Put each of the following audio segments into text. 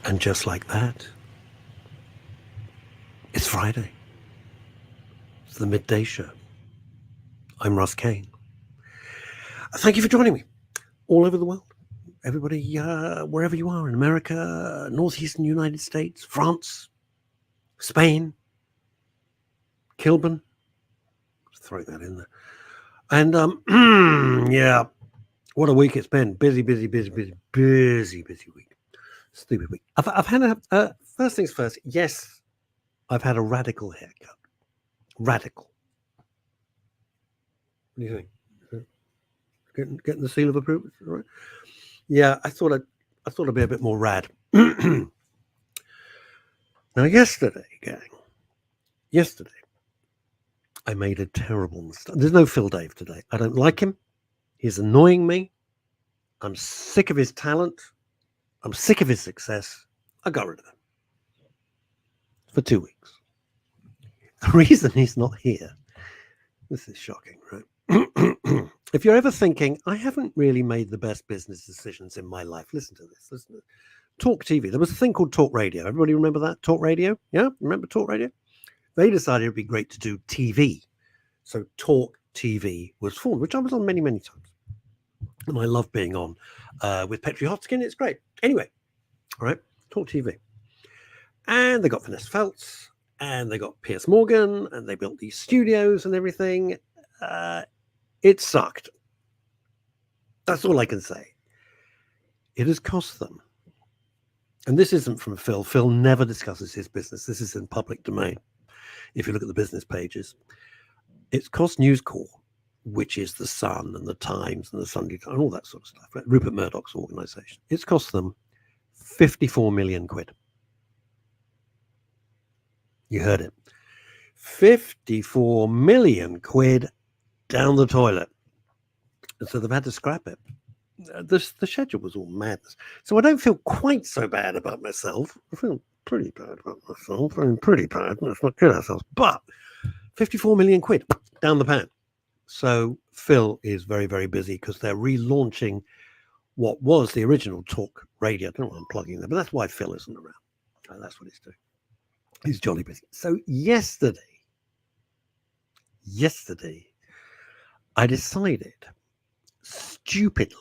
And just like that, it's Friday. It's the Midday Show. I'm Russ Kane. Thank you for joining me all over the world. Everybody, wherever you are in America, northeastern United States, France, Spain, Kilburn. Just throwing that in there. And, yeah, what a week it's been. Busy week. Stupid week. I've had first things first, yes, I've had a radical haircut. Radical. What do you think? Getting the seal of approval? Right? Yeah, I thought I'd be a bit more rad. Now, yesterday, I made a terrible mistake. There's no Phil Dave today. I don't like him. He's annoying me. I'm sick of his talent. I'm sick of his success. I got rid of him for 2 weeks. The reason he's not here, this is shocking, right? If you're ever thinking, I haven't really made the best business decisions in my life, listen to this. Talk TV. There was a thing called Talk Radio. Everybody remember that? Talk Radio? Yeah? Remember Talk Radio? They decided it'd be great to do TV. So Talk TV was formed, which I was on many, many times. And I love being on with Petri Hotkin. It's great. Anyway, all right, Talk TV. And they got Vanessa Feltz, and they got Piers Morgan, and they built these studios and everything. It sucked. That's all I can say. It has cost them. And this isn't from Phil. Phil never discusses his business. This is in public domain. If you look at the business pages, it's cost News Corp, which is the Sun and the Times and the Sunday Times, all that sort of stuff. Right? Rupert Murdoch's organisation. It's cost them 54 million quid. You heard it. 54 million quid down the toilet. And so they've had to scrap it. The schedule was all madness. So I don't feel quite so bad about myself. I feel pretty bad about myself. I'm pretty bad. Let's not kid ourselves. But 54 million quid down the pan. So Phil is very, very busy because they're relaunching what was the original Talk Radio. I don't know why I'm plugging there, but that's why Phil isn't around. That's what he's doing. He's jolly busy. So yesterday, I decided stupidly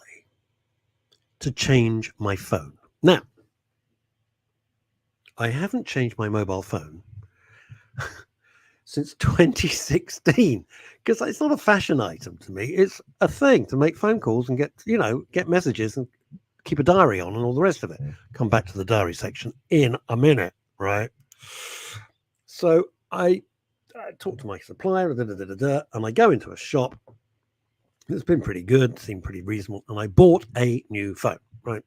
to change my phone. Now, I haven't changed my mobile phone since 2016 because it's not a fashion item to me. It's a thing to make phone calls and get messages and keep a diary on and all the rest of it. Come back to the diary section in a minute, right? So I talk to my supplier, and I go into a shop. It's been pretty good, seemed pretty reasonable, and I bought a new phone, right?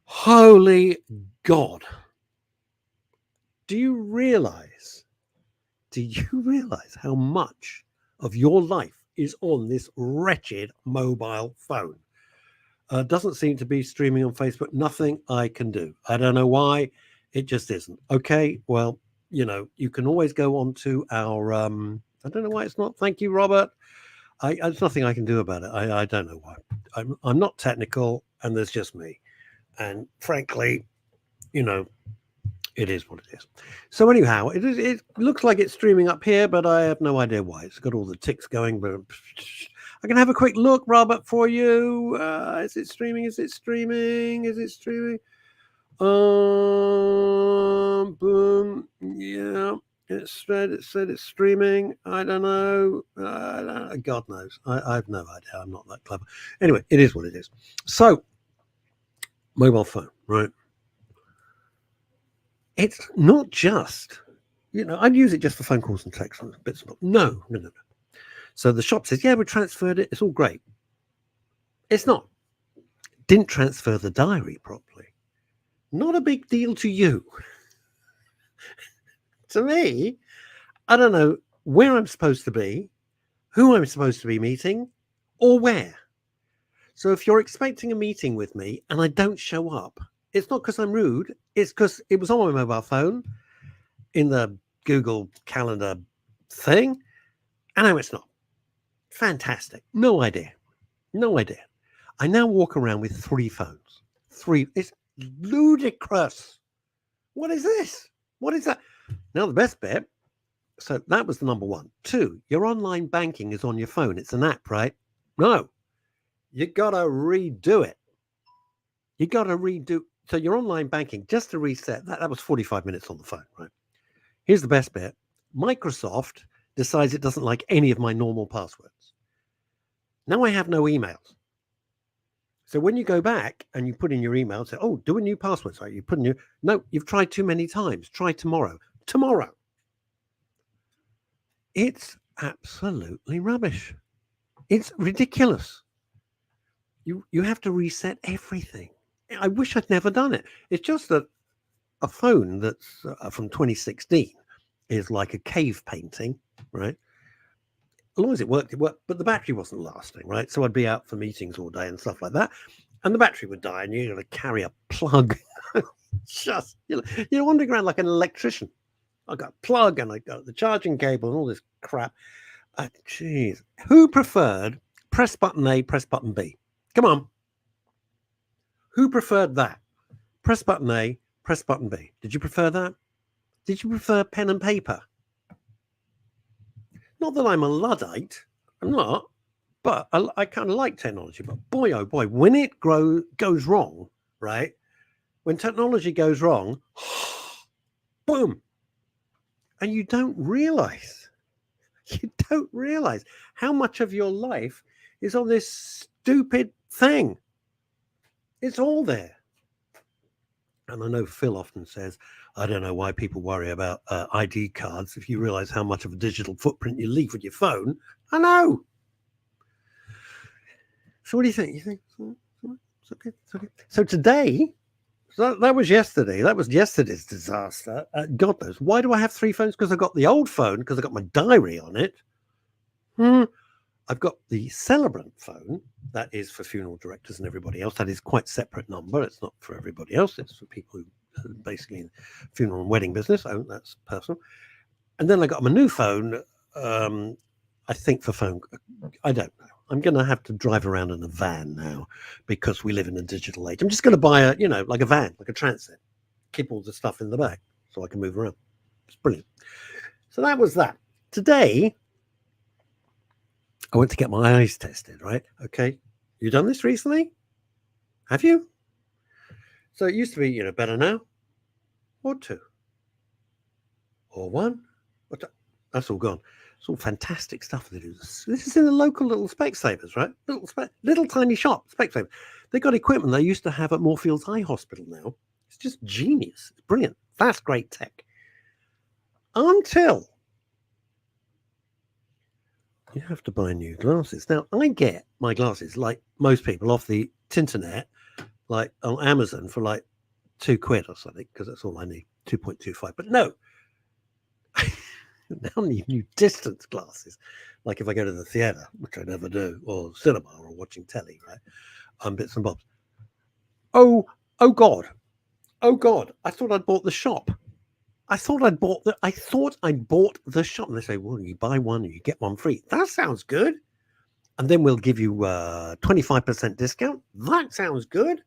Holy God. Do you realize how much of your life is on this wretched mobile phone? Doesn't seem to be streaming on Facebook. Nothing I can do. I don't know why. It just isn't. Okay, well, you can always go on to our, I don't know why it's not. Thank you, Robert. There's nothing I can do about it. I don't know why. I'm not technical, and there's just me. And frankly, it is what it is. So anyhow, it looks like it's streaming up here, but I have no idea why. It's got all the ticks going, but I can have a quick look, Robert, for you. Is it streaming? Boom. Yeah. It said it's streaming. I don't know. God knows. I have no idea. I'm not that clever. Anyway, it is what it is. So, mobile phone, right? It's not just, I'd use it just for phone calls and texts and bits and bobs. No. So the shop says, yeah, we transferred it. It's all great. It's not. Didn't transfer the diary properly. Not a big deal to you. To me, I don't know where I'm supposed to be, who I'm supposed to be meeting, or where. So if you're expecting a meeting with me and I don't show up, it's not because I'm rude. It's because it was on my mobile phone in the Google Calendar thing, and now it's not. Fantastic. No idea. I now walk around with 3 phones. ludicrous. What is this? What is that? Now, the best bit, so that was the number one. 2, your online banking is on your phone. It's an app, right? No, you got to redo it. You got to redo. So your online banking, just to reset, that was 45 minutes on the phone, right? Here's the best bit. Microsoft decides it doesn't like any of my normal passwords. Now I have no emails. So when you go back and you put in your email, say, oh, do a new password. So you put in no, you've tried too many times. Try tomorrow. Tomorrow. It's absolutely rubbish. It's ridiculous. You have to reset everything. I wish I'd never done it. It's just that a phone that's from 2016 is like a cave painting, right? As long as it worked, but the battery wasn't lasting, right? So I'd be out for meetings all day and stuff like that, and the battery would die, and you're going to carry a plug. Just, you're wandering around like an electrician. I got a plug, and I got the charging cable, and all this crap. Jeez. Who preferred press button A, press button B? Come on. Who preferred that? Press button A, press button B. Did you prefer that? Did you prefer pen and paper? Not that I'm a Luddite, I'm not, but I kind of like technology. But boy, oh boy, when it goes wrong, right? When technology goes wrong, boom. And you don't realize how much of your life is on this stupid thing. It's all there. And I know Phil often says, I don't know why people worry about ID cards if you realize how much of a digital footprint you leave with your phone. I know. So what do you think? You think it's okay? It's okay. So today, that was yesterday. That was yesterday's disaster. God knows. Why do I have 3 phones? Because I got the old phone, because I got my diary on it. I've got the Celebrant phone. That is for funeral directors and everybody else. That is quite separate number. It's not for everybody else. It's for people who are basically in funeral and wedding business. Oh, that's personal. And then I got my new phone. I think for phone, I don't know. I'm going to have to drive around in a van now because we live in a digital age. I'm just going to buy like a van, like a transit. Keep all the stuff in the back so I can move around. It's brilliant. So that was that. Today, I went to get my eyes tested, right? Okay. You done this recently? Have you? So it used to be, better now, or 2, or 1. That's all gone. It's all fantastic stuff they do. This is in the local little Specsavers, right? Little tiny shop, Specsavers. They got equipment they used to have at Moorfields Eye Hospital now. It's just genius. It's brilliant. That's great tech. Until you have to buy new glasses. Now, I get my glasses, like most people, off the internet, like on Amazon for like £2 or something, because that's all I need, 2.25. But no, I now need new distance glasses. Like if I go to the theatre, which I never do, or cinema, or watching telly, right? Bits and bobs. Oh God. I thought I'd bought the shop. I thought I'd bought the shop. And they say, well, you buy one and you get one free. That sounds good. And then we'll give you 25% discount. That sounds good.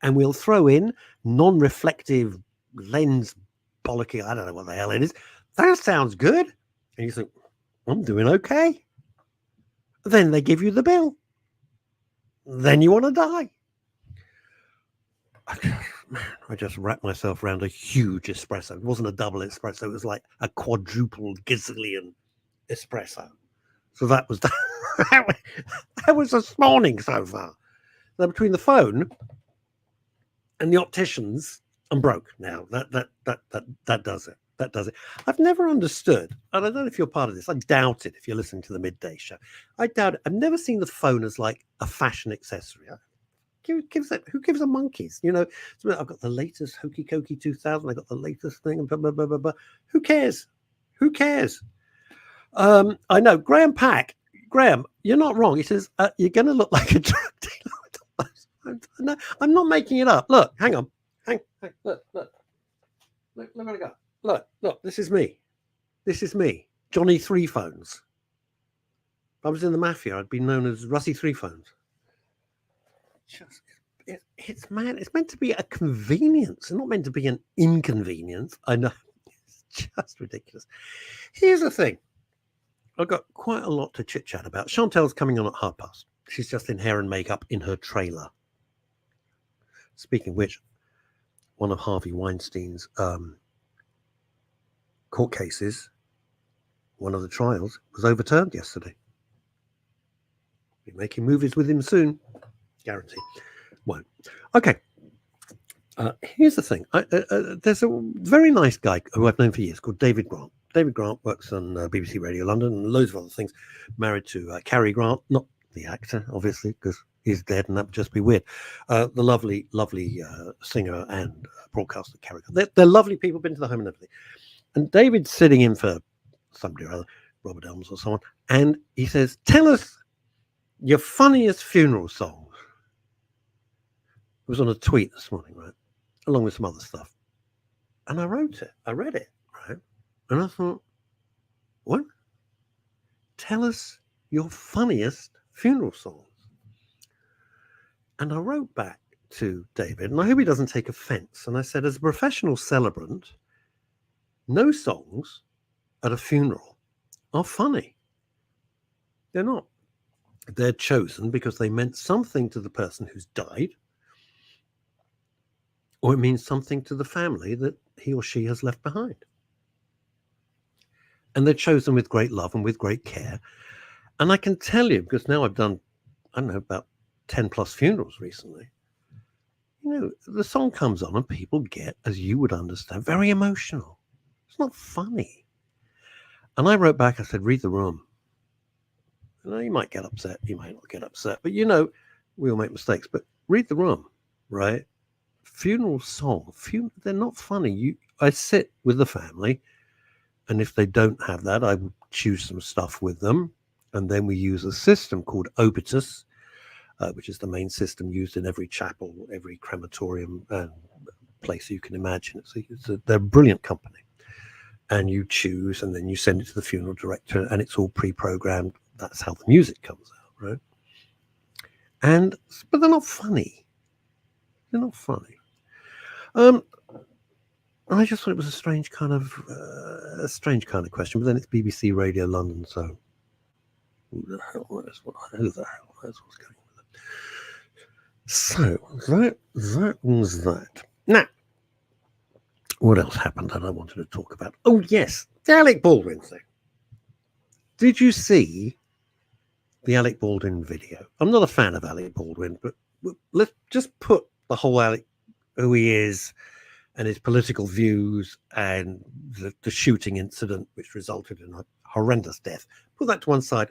And we'll throw in non-reflective lens bollocking. I don't know what the hell it is. That sounds good. And you think, I'm doing okay. Then they give you the bill. Then you want to die. I just wrapped myself around a huge espresso. It wasn't a double espresso. It was like a quadruple gazillion espresso. So that was that was this morning so far. So between the phone and the opticians, I'm broke now. That does it. That does it. I've never understood, and I don't know if you're part of this. I doubt it if you're listening to the Midday Show. I doubt it. I've never seen the phone as like a fashion accessory. Who gives a monkeys? I've got the latest Hokey Cokey 2000. I got the latest thing. Blah, blah, blah, blah, blah. Who cares? I know. Graham Pack. Graham, you're not wrong. He says, you're going to look like a drug dealer. I'm not making it up. Look, hang on. Look what I got. Look, this is me. Johnny Three Phones. If I was in the mafia, I'd be known as Russie Three Phones. Just It's mad. It's meant to be a convenience and not meant to be an inconvenience. I know. It's just ridiculous. Here's the thing. I've got quite a lot to chit-chat about. Chantal's coming on at past. She's just in hair and makeup in her trailer. Speaking of which, one of Harvey Weinstein's court cases, one of the trials, was overturned yesterday. Be making movies with him soon. Guarantee. Won't. Okay. Here's the thing. There's a very nice guy who I've known for years called David Grant. David Grant works on BBC Radio London and loads of other things. Married to Cary Grant, not the actor, obviously, because he's dead and that would just be weird. The lovely, lovely singer and broadcaster Cary Grant. They're lovely people, been to the home and everything. And David's sitting in for somebody or other, Robert Elms or someone, and he says, tell us your funniest funeral song. It was on a tweet this morning, right? Along with some other stuff. And I wrote it. I read it, right? And I thought, what? Tell us your funniest funeral songs. And I wrote back to David, and I hope he doesn't take offense. And I said, as a professional celebrant, no songs at a funeral are funny. They're not. They're chosen because they meant something to the person who's died, or it means something to the family that he or she has left behind. And they're chosen with great love and with great care. And I can tell you, because now I've done, I don't know, about 10 plus funerals recently, you know, the song comes on and people get, as you would understand, very emotional. It's not funny. And I wrote back, I said, read the room. You know, you might get upset, you might not get upset, but you know, we all make mistakes, but read the room, right? Funeral song, they're not funny. I sit with the family, and if they don't have that, I would choose some stuff with them, and then we use a system called Obitus, which is the main system used in every chapel, every crematorium and place you can imagine. They're a brilliant company, and you choose, and then you send it to the funeral director, and it's all pre-programmed. That's how the music comes out, right? But they're not funny. They're not funny. I just thought it was a strange kind of question, but then it's BBC Radio London, so who the hell knows what's going on with it? So that was that. Now, what else happened that I wanted to talk about? Oh yes, the Alec Baldwin thing. Did you see the Alec Baldwin video? I'm not a fan of Alec Baldwin, but let's just put the whole Alec, who he is, and his political views, and the shooting incident which resulted in a horrendous death. Put that to one side.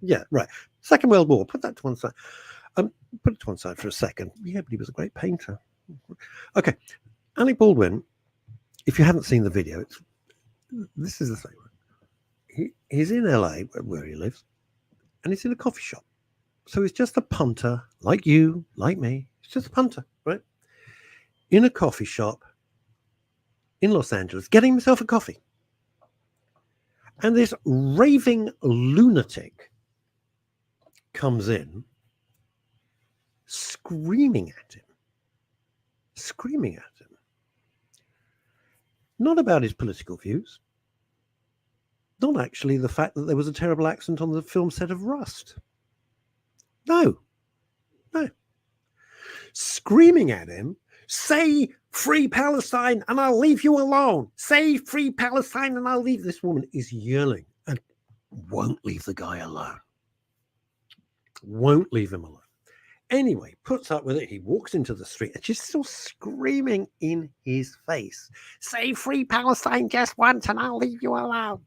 Yeah, right. Second World War. Put that to one side. Put it to one side for a second. Yeah, but he was a great painter. Okay, Alec Baldwin. If you haven't seen the video, this is the thing. He's in LA, where he lives, and he's in a coffee shop. So he's just a punter, like you, like me. He's just a punter, right? In a coffee shop in Los Angeles, getting himself a coffee. And this raving lunatic comes in, screaming at him. Not about his political views. Not actually the fact that there was a terrible accident on the film set of Rust. No. Screaming at him, say free Palestine and I'll leave you alone. Say free Palestine and I'll leave. This woman is yelling and won't leave the guy alone. Won't leave him alone. Anyway, puts up with it. He walks into the street and she's still screaming in his face. Say free Palestine just once and I'll leave you alone.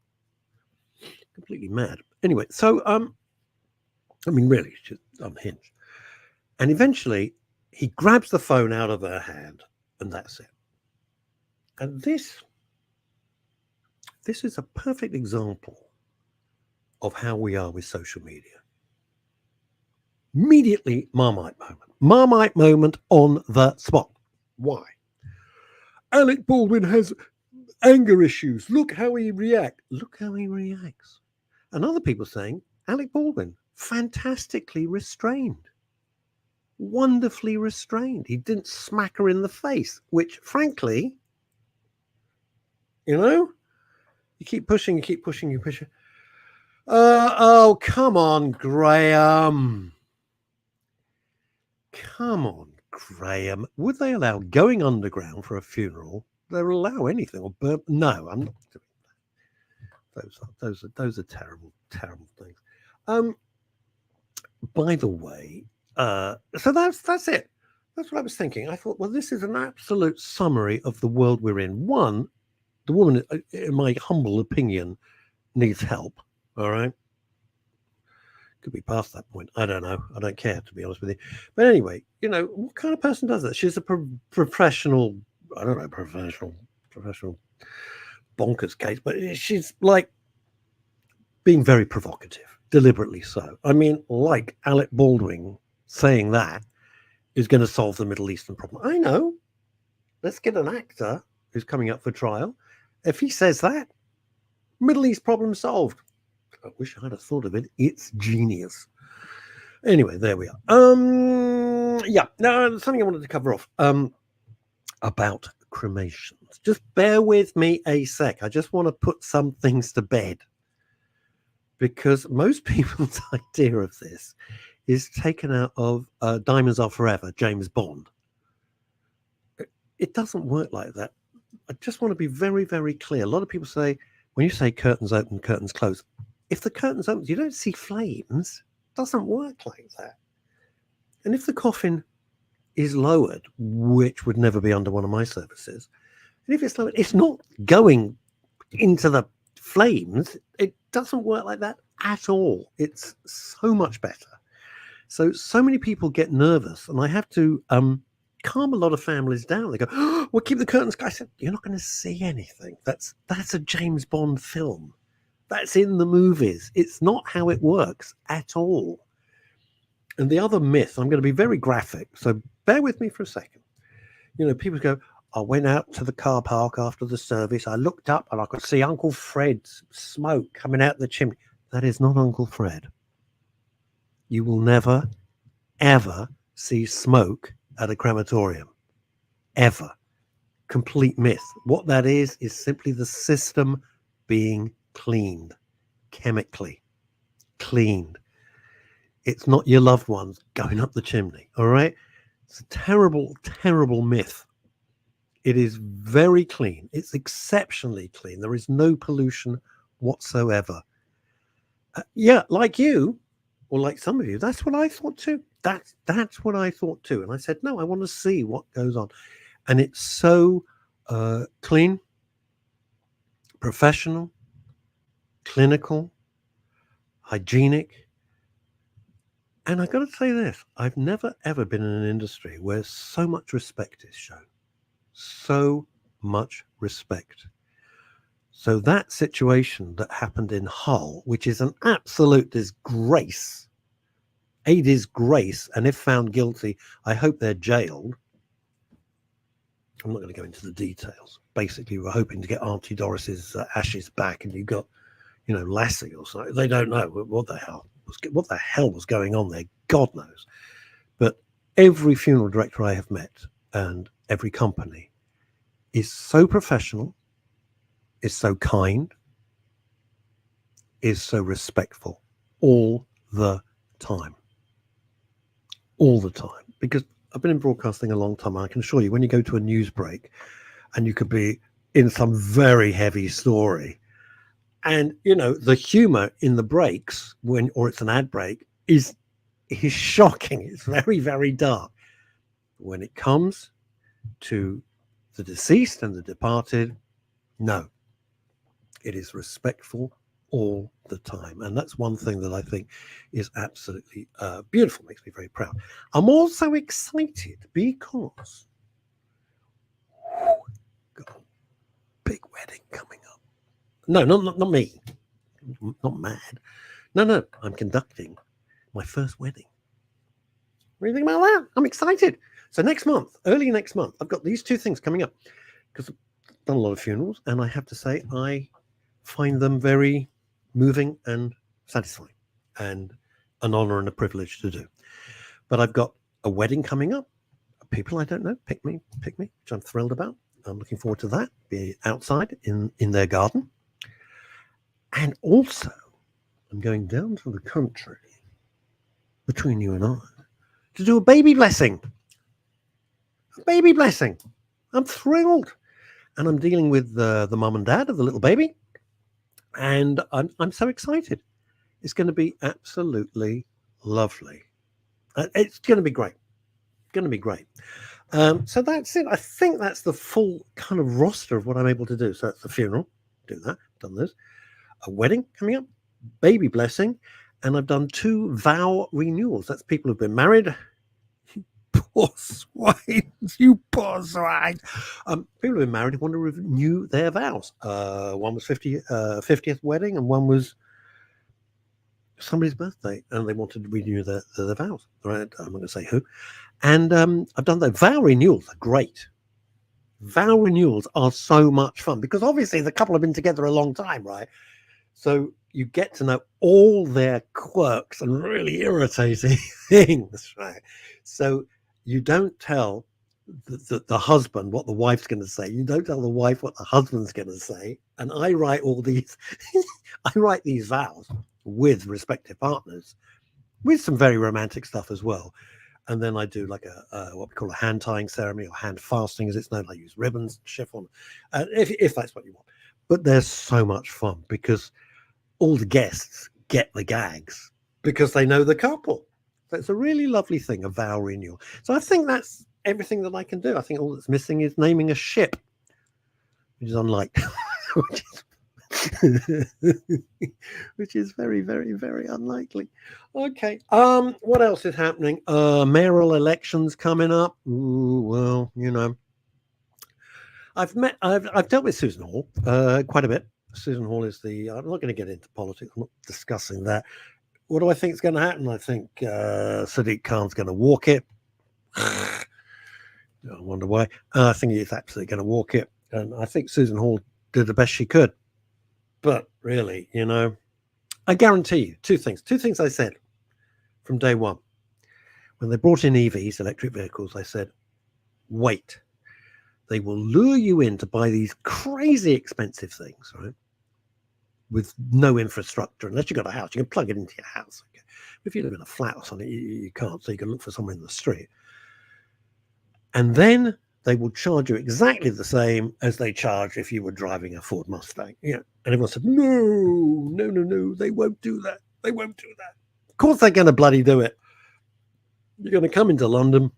Completely mad. Anyway, so, really, she's unhinged. And eventually, he grabs the phone out of her hand, and that's it. And this is a perfect example of how we are with social media. Immediately, Marmite moment on the spot. Why? Alec Baldwin has anger issues. Look how he reacts. And other people saying, Alec Baldwin, fantastically restrained. wonderfully restrained. He didn't smack her in the face, which, frankly, you keep pushing, you push. Oh, come on, Graham. Come on, Graham. Would they allow going underground for a funeral? They'll allow anything or burn? No, I'm not doing that. Those are terrible, terrible things. By the way, so that's it. That's what I was thinking. I thought, well, this is an absolute summary of the world we're in. One, the woman, in my humble opinion, needs help. All right. Could be past that point. I don't know. I don't care, to be honest with you. But anyway, what kind of person does that? She's a professional, I don't know, professional bonkers case, but she's like being very provocative, deliberately so. I mean, like Alec Baldwin saying that is going to solve the Middle Eastern problem. I know. Let's get an actor who's coming up for trial. If he says that, Middle East problem solved. I wish I'd have thought of it. It's genius. Anyway, there we are. Yeah. Now, something I wanted to cover off about cremations. Just bear with me a sec. I just want to put some things to bed, because most people's idea of this is taken out of Diamonds Are Forever, James Bond. It doesn't work like that. I just want to be very, very clear. A lot of people say, when you say curtains open, curtains close, if the curtains open, you don't see flames. It doesn't work like that. And if the coffin is lowered, which would never be under one of my services, and if it's lowered, it's not going into the flames. It doesn't work like that at all. It's so much better. So many people get nervous, and I have to calm a lot of families down. They go, "Oh, we'll keep the curtains." I said, "You're not going to see anything. That's a James Bond film. That's in the movies. It's not how it works at all." And the other myth, I'm going to be very graphic, so bear with me for a second. People go, "I went out to the car park after the service. I looked up and I could see Uncle Fred's smoke coming out the chimney." That is not Uncle Fred. You will never, ever see smoke at a crematorium. Ever. Complete myth. What that is simply the system being cleaned, chemically cleaned. It's not your loved ones going up the chimney, all right? It's a terrible, terrible myth. It is very clean. It's exceptionally clean. There is no pollution whatsoever. Yeah, like you, or like some of you, that's what I thought too. That's what I thought too. And I said, no, I want to see what goes on. And it's so clean, professional, clinical, hygienic. And I got to say this, I've never, ever been in an industry where so much respect is shown. So much respect. So that situation that happened in Hull, which is an absolute disgrace, a disgrace, and if found guilty, I hope they're jailed. I'm not going to go into the details. Basically, we're hoping to get Auntie Doris's ashes back, and you got, Lassie or something. They don't know what the hell was going on there. God knows. But every funeral director I have met and every company is so professional, is so kind, is so respectful all the time. All the time. Because I've been in broadcasting a long time. And I can assure you, when you go to a news break and you could be in some very heavy story, and the humor in the breaks or it's an ad break is shocking. It's very, very dark. When it comes to the deceased and the departed, no, it is respectful all the time. And that's one thing that I think is absolutely beautiful, makes me very proud. I'm also excited because got a big wedding coming up. No, not me. Not mad. No, I'm conducting my first wedding. What do you think about that? I'm excited. So next month, early next month, I've got these two things coming up because I've done a lot of funerals, and I have to say I find them very moving and satisfying and an honor and a privilege to do. But I've got a wedding coming up. People I don't know, pick me, which I'm thrilled about. I'm looking forward to that. Be outside in their garden. And also, I'm going down to the country between you and I to do a baby blessing. A baby blessing. I'm thrilled. And I'm dealing with the mum and dad of the little baby. And I'm so excited. It's going to be absolutely lovely. It's going to be great. Going to be great. So that's it. I think that's the full kind of roster of what I'm able to do. So that's the funeral. Do that. Done this. A wedding coming up. Baby blessing. And I've done 2 vow renewals. That's people who've been married. Poor swines, you poor swine. People who've been married want to renew their vows. One was 50th wedding, and one was somebody's birthday, and they wanted to renew their vows. Right? I'm not going to say who. And I've done that. Vow renewals are great. Vow renewals are so much fun because obviously the couple have been together a long time, right? So you get to know all their quirks and really irritating things, right? So you don't tell the husband what the wife's going to say. You don't tell the wife what the husband's going to say. And I write all these, I write these vows with respective partners, with some very romantic stuff as well. And then I do like a what we call a hand tying ceremony or hand fasting, as it's known. I use ribbons, chiffon, if that's what you want. But there's so much fun because all the guests get the gags because they know the couple. So it's a really lovely thing, a vow renewal. So I think that's everything that I can do. I think all that's missing is naming a ship, which is unlikely, which is very, very, very unlikely. Okay. What else is happening? Mayoral elections coming up. Ooh, well, you know, I've dealt with Susan Hall quite a bit. Susan Hall is I'm not going to get into politics. I'm not discussing that. What do I think is going to happen? I think Sadiq Khan's going to walk it. I wonder why. I think he's absolutely going to walk it. And I think Susan Hall did the best she could. But really, you know, I guarantee you 2 things. 2 things I said from day one. When they brought in EVs, electric vehicles, I said, wait. They will lure you in to buy these crazy expensive things, right? With no infrastructure, unless you've got a house, you can plug it into your house. Okay? If you live in a flat or something, you can't, so you can look for somewhere in the street. And then they will charge you exactly the same as they charge if you were driving a Ford Mustang. Yeah. And everyone said, no, they won't do that. They won't do that. Of course they're going to bloody do it. You're going to come into London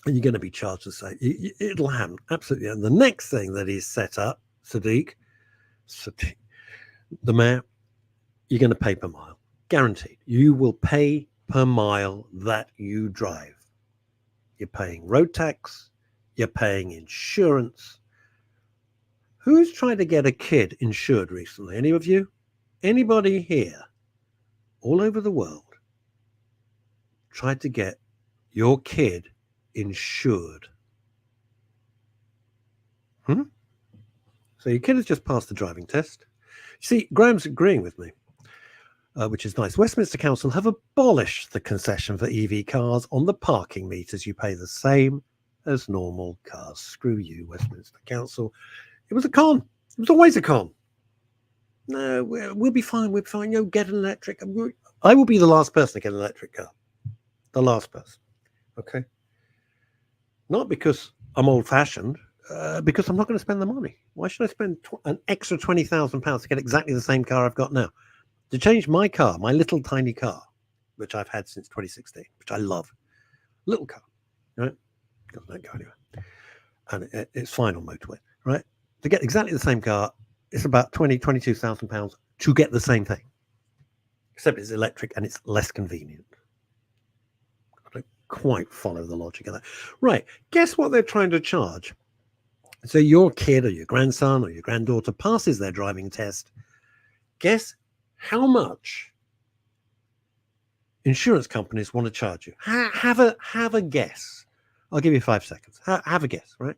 and you're going to be charged the same. It'll happen, absolutely. And the next thing that is set up, Sadiq, the mayor, you're going to pay per mile. Guaranteed. You will pay per mile that you drive. You're paying road tax. You're paying insurance. Who's tried to get a kid insured recently? Any of you? Anybody here, all over the world, tried to get your kid insured? So your kid has just passed the driving test. See, Graham's agreeing with me, which is nice. Westminster Council have abolished the concession for EV cars on the parking meters. You pay the same as normal cars. Screw you, Westminster Council. It was a con. It was always a con. No, we'll be fine. We'll be fine. You know, get an electric. I will be the last person to get an electric car. The last person. Okay. Not because I'm old-fashioned, because I'm not going to spend the money. Why should I spend an extra £20,000 to get exactly the same car I've got now? To change my car, my little tiny car, which I've had since 2016, which I love. Little car, right? Doesn't go anywhere. And it's fine on motorway, right? To get exactly the same car, it's about £22,000 to get the same thing. Except it's electric and it's less convenient. I don't quite follow the logic of that. Right, guess what they're trying to charge? So your kid or your grandson or your granddaughter passes their driving test. Guess how much insurance companies want to charge you? Have a guess. I'll give you 5 seconds. Have a guess, right?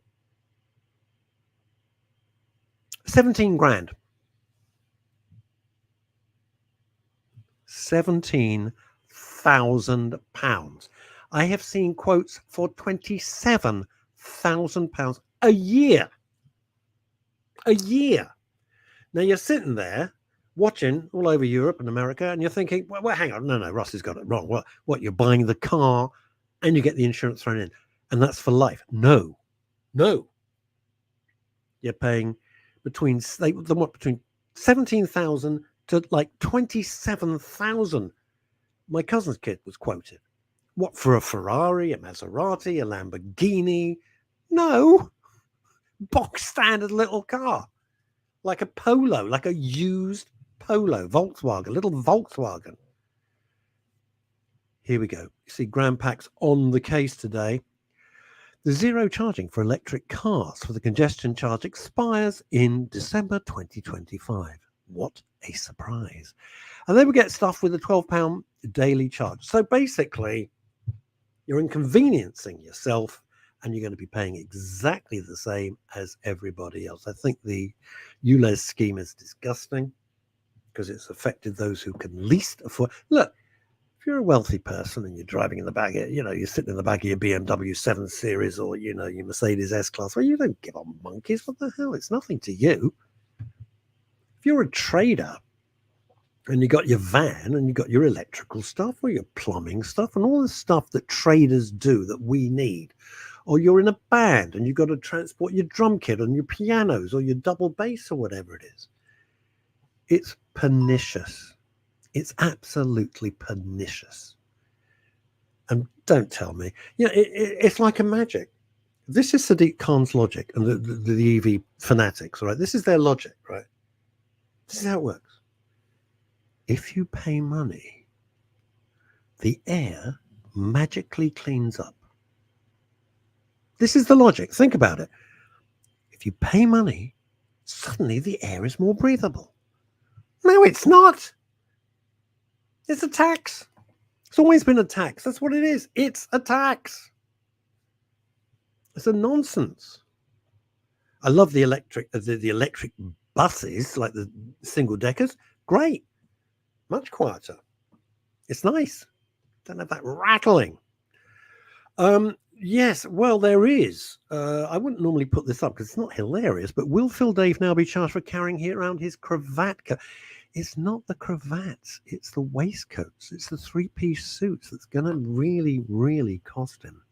17 grand. £17,000. I have seen quotes for £27,000 a year. A year. Now you're sitting there watching all over Europe and America, and you're thinking, well, hang on, no, Russ has got it wrong. What? You're buying the car and you get the insurance thrown in, and that's for life. No. You're paying between 17,000 to like 27,000. My cousin's kid was quoted. What, for a Ferrari, a Maserati, a Lamborghini? No. Box standard little car. Like a Polo, like a used Polo, Volkswagen, little Volkswagen. Here we go. You see Grand Pack's on the case today. The zero charging for electric cars for the congestion charge expires in December 2025. What a surprise. And then we get stuff with a £12 daily charge. So basically, you're inconveniencing yourself and you're going to be paying exactly the same as everybody else. I think the ULEZ scheme is disgusting because it's affected those who can least afford. Look, if you're a wealthy person and you're driving in the back, you're sitting in the back of your BMW 7 Series or, your Mercedes S-Class, well, you don't give a monkeys. What the hell? It's nothing to you. If you're a trader and you got your van and you got your electrical stuff or your plumbing stuff and all the stuff that traders do that we need, or you're in a band and you've got to transport your drum kit and your pianos or your double bass or whatever it is, it's pernicious. It's absolutely pernicious. And don't tell me, it's like a magic. This is Sadiq Khan's logic and the EV fanatics, right? This is their logic, right? This is how it works. If you pay money, the air magically cleans up. This is the logic. Think about it. If you pay money, suddenly the air is more breathable. No, it's not. It's a tax. It's always been a tax. That's what it is. It's a tax. It's a nonsense. I love the electric buses, like the single deckers. Great. Much quieter. It's nice. Don't have that rattling. Yes, well, there is. I wouldn't normally put this up because it's not hilarious, but will Phil Dave now be charged for carrying around his cravat? It's not the cravats, it's the waistcoats, it's the three-piece suits that's going to really, really cost him.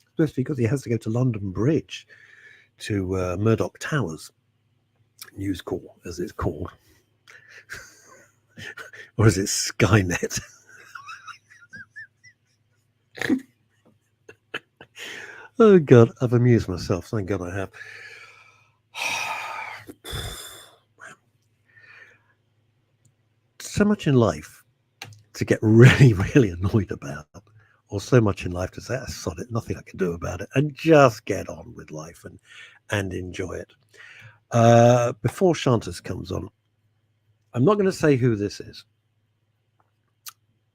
Especially because he has to go to London Bridge to Murdoch Towers, News Corps, as it's called. Or is it Skynet? Oh, God, I've amused myself. Thank God I have. So much in life to get really, really annoyed about, or so much in life to say, sod it, nothing I can do about it, and just get on with life and enjoy it. Before Chantal comes on, I'm not going to say who this is,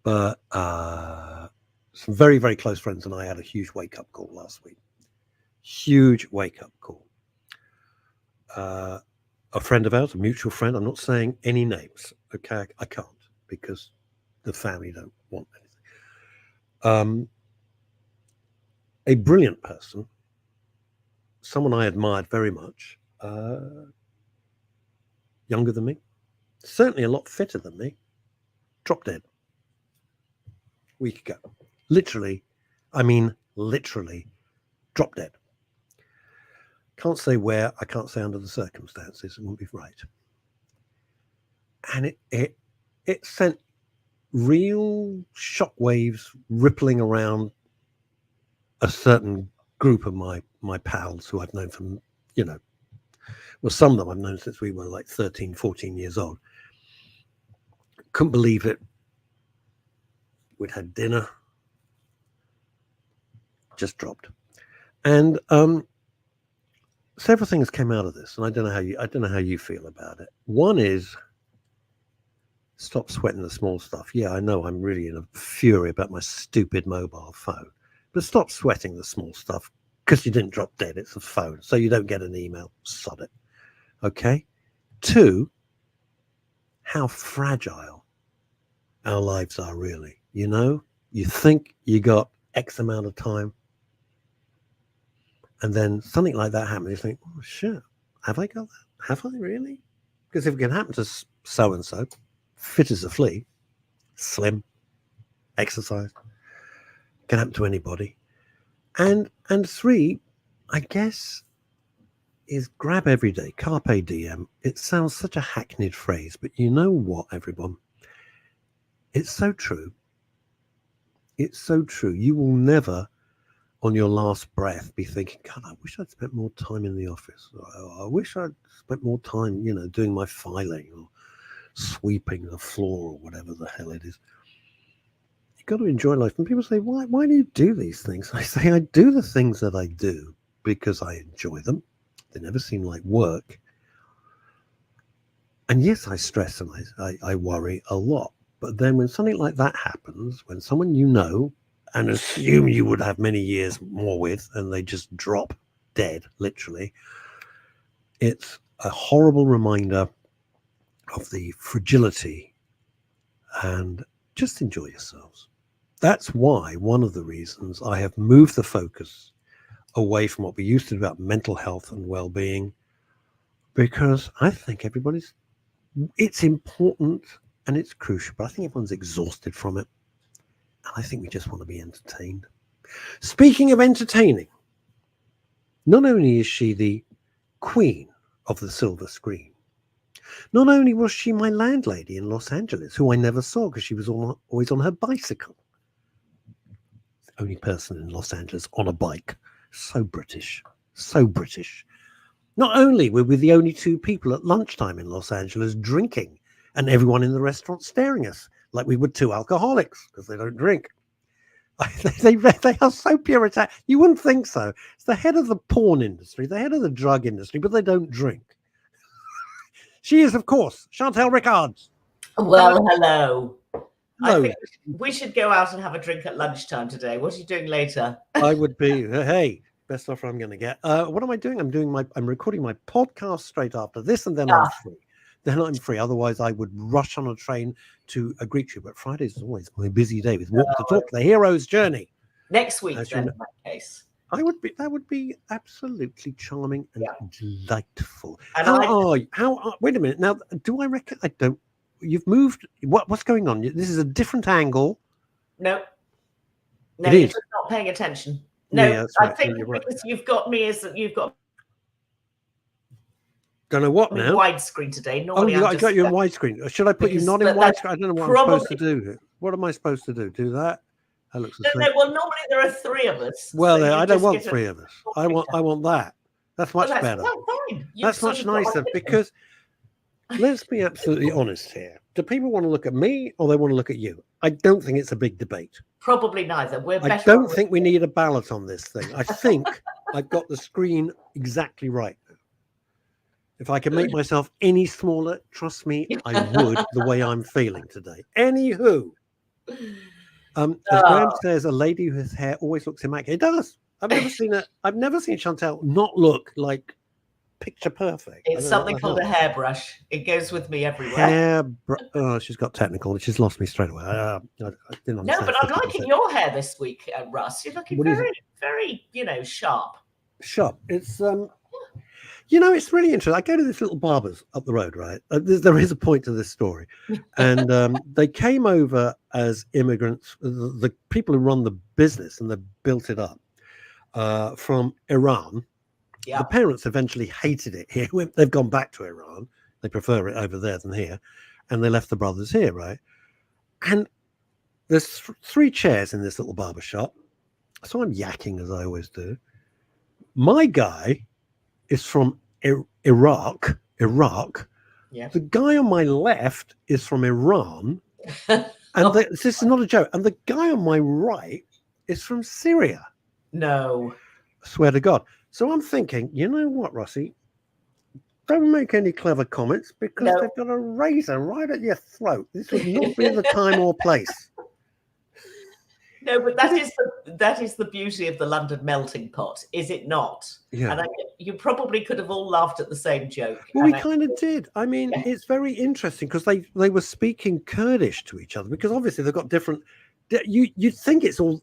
but some very, very close friends and I had a huge wake-up call last week. Huge wake-up call. A friend of ours, a mutual friend, I'm not saying any names, okay? I can't because the family don't want anything. A brilliant person, someone I admired very much, younger than me, certainly a lot fitter than me, dropped dead a week ago. Literally dropped dead. Can't say where, I can't say under the circumstances, it wouldn't be right. And it sent real shockwaves rippling around a certain group of my pals who I've known from, well, some of them I've known since we were like 13, 14 years old. Couldn't believe it. We'd had dinner. Just dropped. And several things came out of this, and I don't know how you feel about it. One is stop sweating the small stuff. Yeah, I know I'm really in a fury about my stupid mobile phone, but stop sweating the small stuff because you didn't drop dead. It's a phone, so you don't get an email. Sod it. Okay. 2, how fragile our lives are really. You think you got X amount of time. And then something like that happens. You think, oh, shit, have I got that? Have I really? Because if it can happen to so-and-so, fit as a flea, slim, exercise, can happen to anybody. And 3, I guess, is grab every day, carpe diem. It sounds such a hackneyed phrase, but you know what, everyone? It's so true. It's so true. You will never, on your last breath, be thinking, God, I wish I'd spent more time in the office. I wish I'd spent more time, doing my filing or sweeping the floor or whatever the hell it is. You've got to enjoy life. And people say, why do you do these things? I say, I do the things that I do because I enjoy them. They never seem like work. And yes, I stress and I worry a lot. But then when something like that happens, when someone and assume you would have many years more with, and they just drop dead, literally, it's a horrible reminder of the fragility, and just enjoy yourselves. That's why one of the reasons I have moved the focus away from what we used to do about mental health and well-being, because I think it's important and it's crucial, but I think everyone's exhausted from it. And I think we just want to be entertained. Speaking of entertaining, not only is she the queen of the silver screen, not only was she my landlady in Los Angeles, who I never saw because she was always on her bicycle. The only person in Los Angeles on a bike. So British. So British. Not only were we the only 2 people at lunchtime in Los Angeles drinking, and everyone in the restaurant staring at us like we were 2 alcoholics because they don't drink. They are so puritanic. You wouldn't think so. It's the head of the porn industry, the head of the drug industry, but they don't drink. She is, of course, Chantal Rickards. Well, hello. I think we should go out and have a drink at lunchtime today. What are you doing later? I would be, hey, best offer I'm going to get. What am I doing? I'm recording my podcast straight after this, and then I'm free. Then I'm free. Otherwise, I would rush on a train to greet you. But Fridays is always my busy day with Walk the Talk, the hero's journey. Next week, then, in that case. That would be absolutely charming and delightful. And wait a minute. Now, do I reckon I don't? You've moved. What's going on? This is a different angle. No, you're just not paying attention. No, yeah, I think because you've got me as you've got. Don't know what now. Widescreen today. Normally, I got you in widescreen. Should I put you not in widescreen? I don't know what I'm supposed to do. What am I supposed to do? Do that? That looks the same. No. Well, normally there are 3 of us. Well, I don't want 3 of us. I want that. That's much better. Fine. That's much nicer because let's be absolutely honest here. Do people want to look at me or they want to look at you? I don't think it's a big debate. Probably neither. I don't think we need a ballot on this thing. I think I've got the screen exactly right. If I can make myself any smaller, trust me, I would, the way I'm feeling today. Anywho, as Graham says, a lady whose hair always looks immaculate. It does. I've never seen Chantal not look like picture perfect. It's something called a hairbrush. It goes with me everywhere. She's got technical. She's lost me straight away. I didn't understand. No, but I'm liking your hair this week, Russ. You're looking very, sharp. Sharp. It's it's really interesting. I go to this little barber's up the road, right? There is a point to this story. And they came over as immigrants, the people who run the business, and they built it up from Iran. Yeah. The parents eventually hated it here. They've gone back to Iran. They prefer it over there than here. And they left the brothers here, right? And there's 3 chairs in this little barber shop. So I'm yakking as I always do. My guy is from Iraq. Yeah. The guy on my left is from Iran. And this is not a joke. And the guy on my right is from Syria. No. I swear to God. So I'm thinking, you know what, Rossi? Don't make any clever comments because they've got a razor right at your throat. This would not be the time or place. No, but that is the beauty of the London melting pot, is it not? Yeah. And you probably could have all laughed at the same joke. Well, we kind of did. I mean, it's very interesting because they were speaking Kurdish to each other because obviously they've got different you'd think it's all,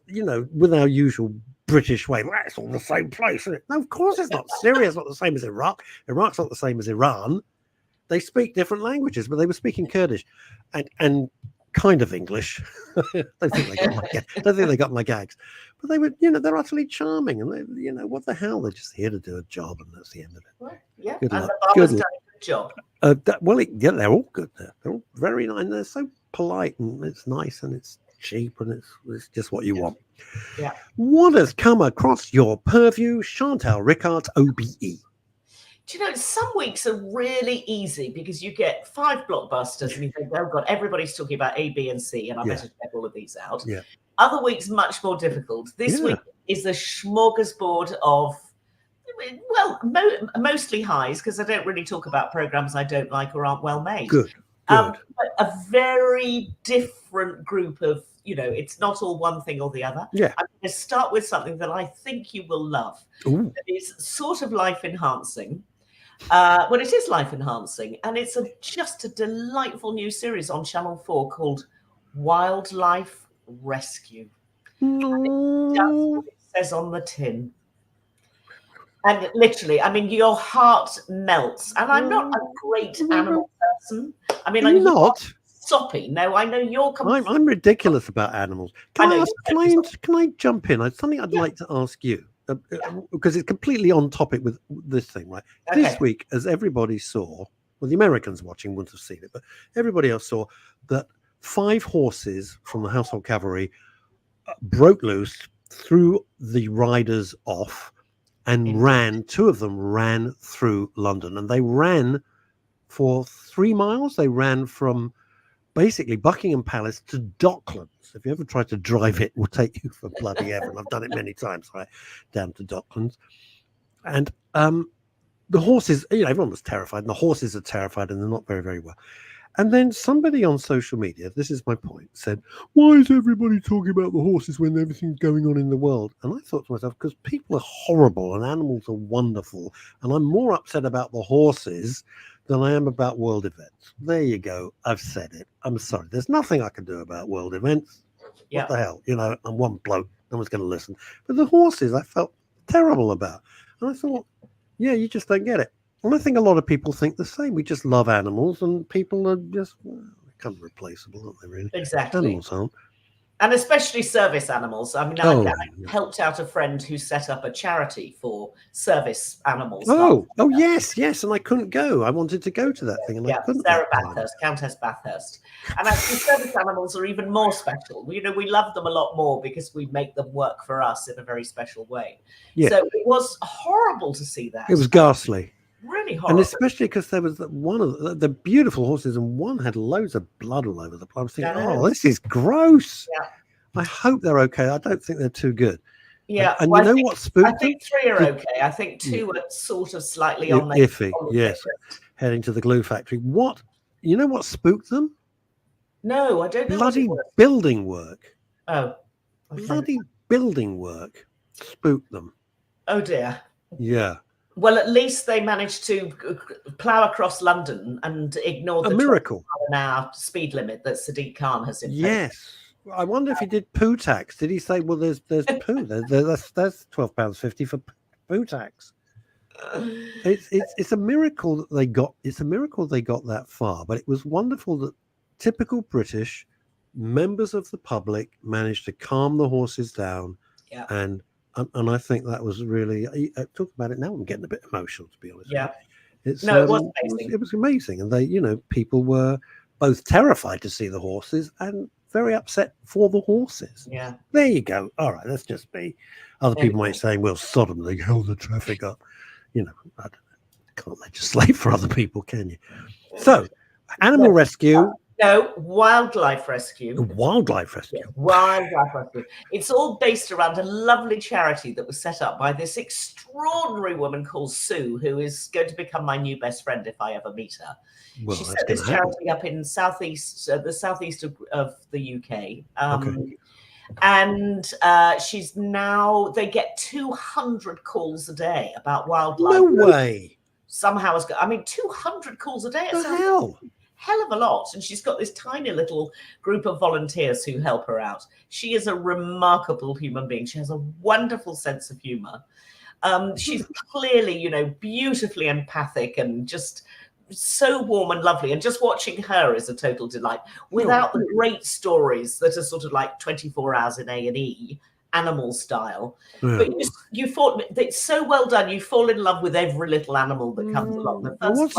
with our usual British way. Well, it's all the same place, isn't it? No, of course it's not. Syria's not the same as Iraq. Iraq's not the same as Iran. They speak different languages, but they were speaking Kurdish and kind of English. I don't think they got my gags. But they were, they're utterly charming, and they, what the hell? They're just here to do a job, and that's the end of it. Well, yeah, Good and luck. the barber's done a good job. They're all good there. They're all very nice. And they're so polite, and it's nice, and it's cheap, and it's just what you want. Yeah. What has come across your purview, Chantal Rickards OBE? Do you know, some weeks are really easy because you get 5 blockbusters and you think, oh God, everybody's talking about A, B, and C, and I better check all of these out. Yeah. Other weeks, much more difficult. This week is a smorgasbord of, well, mostly highs, because I don't really talk about programs I don't like or aren't well made. Good. But a very different group of, it's not all one thing or the other. Yeah. I'm going to start with something that I think you will love. Ooh. It is sort of life enhancing. Well, it is life enhancing, and it's just a delightful new series on Channel 4 called Wildlife Rescue. And it does what it says on the tin. And literally, I mean, your heart melts. And I'm not a great animal person. I mean, you're not soppy. No, I know you're. I'm ridiculous about animals. Can I jump in? It's something I'd like to ask you. Because it's completely on topic with this thing, right? Okay. This week, as everybody saw, well, the Americans watching wouldn't have seen it, but everybody else saw that 5 horses from the Household Cavalry broke loose, threw the riders off, and ran. 2 of them ran through London, and they ran for 3 miles. They ran from basically Buckingham Palace to Docklands. If you ever try to drive it, will take you for bloody ever. And I've done it many times, right, down to Docklands. And the horses, everyone was terrified, and the horses are terrified, and they're not very, very well. And then somebody on social media, this is my point, said, why is everybody talking about the horses when everything's going on in the world? And I thought to myself, because people are horrible and animals are wonderful, and I'm more upset about the horses than I am about world events. There you go. I've said it. I'm sorry. There's nothing I can do about world events. What the hell? I'm one bloke. No one's going to listen. But the horses, I felt terrible about. And I thought, you just don't get it. And I think a lot of people think the same. We just love animals, and people are just kind of replaceable, aren't they, really? Exactly. Animals aren't. And especially service animals. I mean, I helped out a friend who set up a charity for service animals. Yes. And I couldn't go. I wanted to go to that thing, and I couldn't. Sarah Bathurst, Countess Bathurst. And actually, service animals are even more special. We love them a lot more because we make them work for us in a very special way. Yeah. So it was horrible to see that. It was ghastly. Really horrible. And especially because there was one of the beautiful horses, and one had loads of blood all over the place. I was thinking, this is gross. Yeah. I hope they're okay. I don't think they're too good. Yeah. And what spooked them? I think 3 are okay. I think 2 are sort of slightly on the iffy. Yes. Heading to the glue factory. What spooked them? No, I don't know. Bloody building work. Oh. Okay. Bloody building work spooked them. Oh dear. Yeah. Well, at least they managed to plough across London and ignore the miracle an hour speed limit that Sadiq Khan has imposed. Yes. I wonder if he did poo tax. Did he say, well, there's poo. That's £12.50 for poo tax. It's a miracle that they got. It's a miracle they got that far. But it was wonderful that typical British members of the public managed to calm the horses down. Yeah. And I think that was really. I talk about it now. I'm getting a bit emotional, to be honest. Yeah. It was amazing. It was amazing, and they, people were both terrified to see the horses and very upset for the horses. Yeah. There you go. All right, let's just be. Other people might say, well, Sodom, they held the traffic up. I don't know. Can't legislate for other people, can you? So, animal rescue. No, wildlife rescue. Wildlife rescue. Yeah, wildlife rescue. It's all based around a lovely charity that was set up by this extraordinary woman called Sue, who is going to become my new best friend if I ever meet her. Well, she set this charity up in the southeast of the UK. Okay. And she's now, they get 200 calls a day about wildlife. No way. Somehow, 200 calls a day. What the hell? hell of a lot. And she's got this tiny little group of volunteers who help her out. She is a remarkable human being. She has a wonderful sense of humor. She's clearly, you know, beautifully empathic and just so warm and lovely. And just watching her is a total delight, without the great stories that are sort of like 24 hours in A&E, animal style. But you thought it's so well done. You fall in love with every little animal that comes along. The first what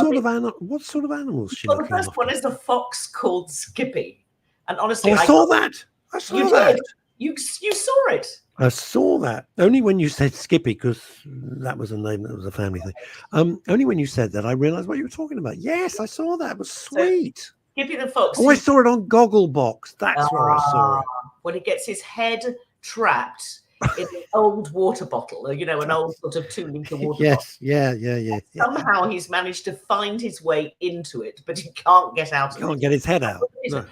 sort of animals she well, the looking first after? one is a fox called Skippy. And honestly, I saw that. I saw that. You saw it. I saw that. Only when you said Skippy, because that was a name, that was a family thing. Only when you said that, I realized what you were talking about. Yes, I saw that. It was sweet. So, Skippy the fox. Oh, I saw it on Gogglebox. That's where I saw it. When he gets his head trapped in an old water bottle, you know, an old sort of 2-litre water bottle. Yeah. Somehow he's managed to find his way into it, but he can't get out of it. Can't get his head out. No.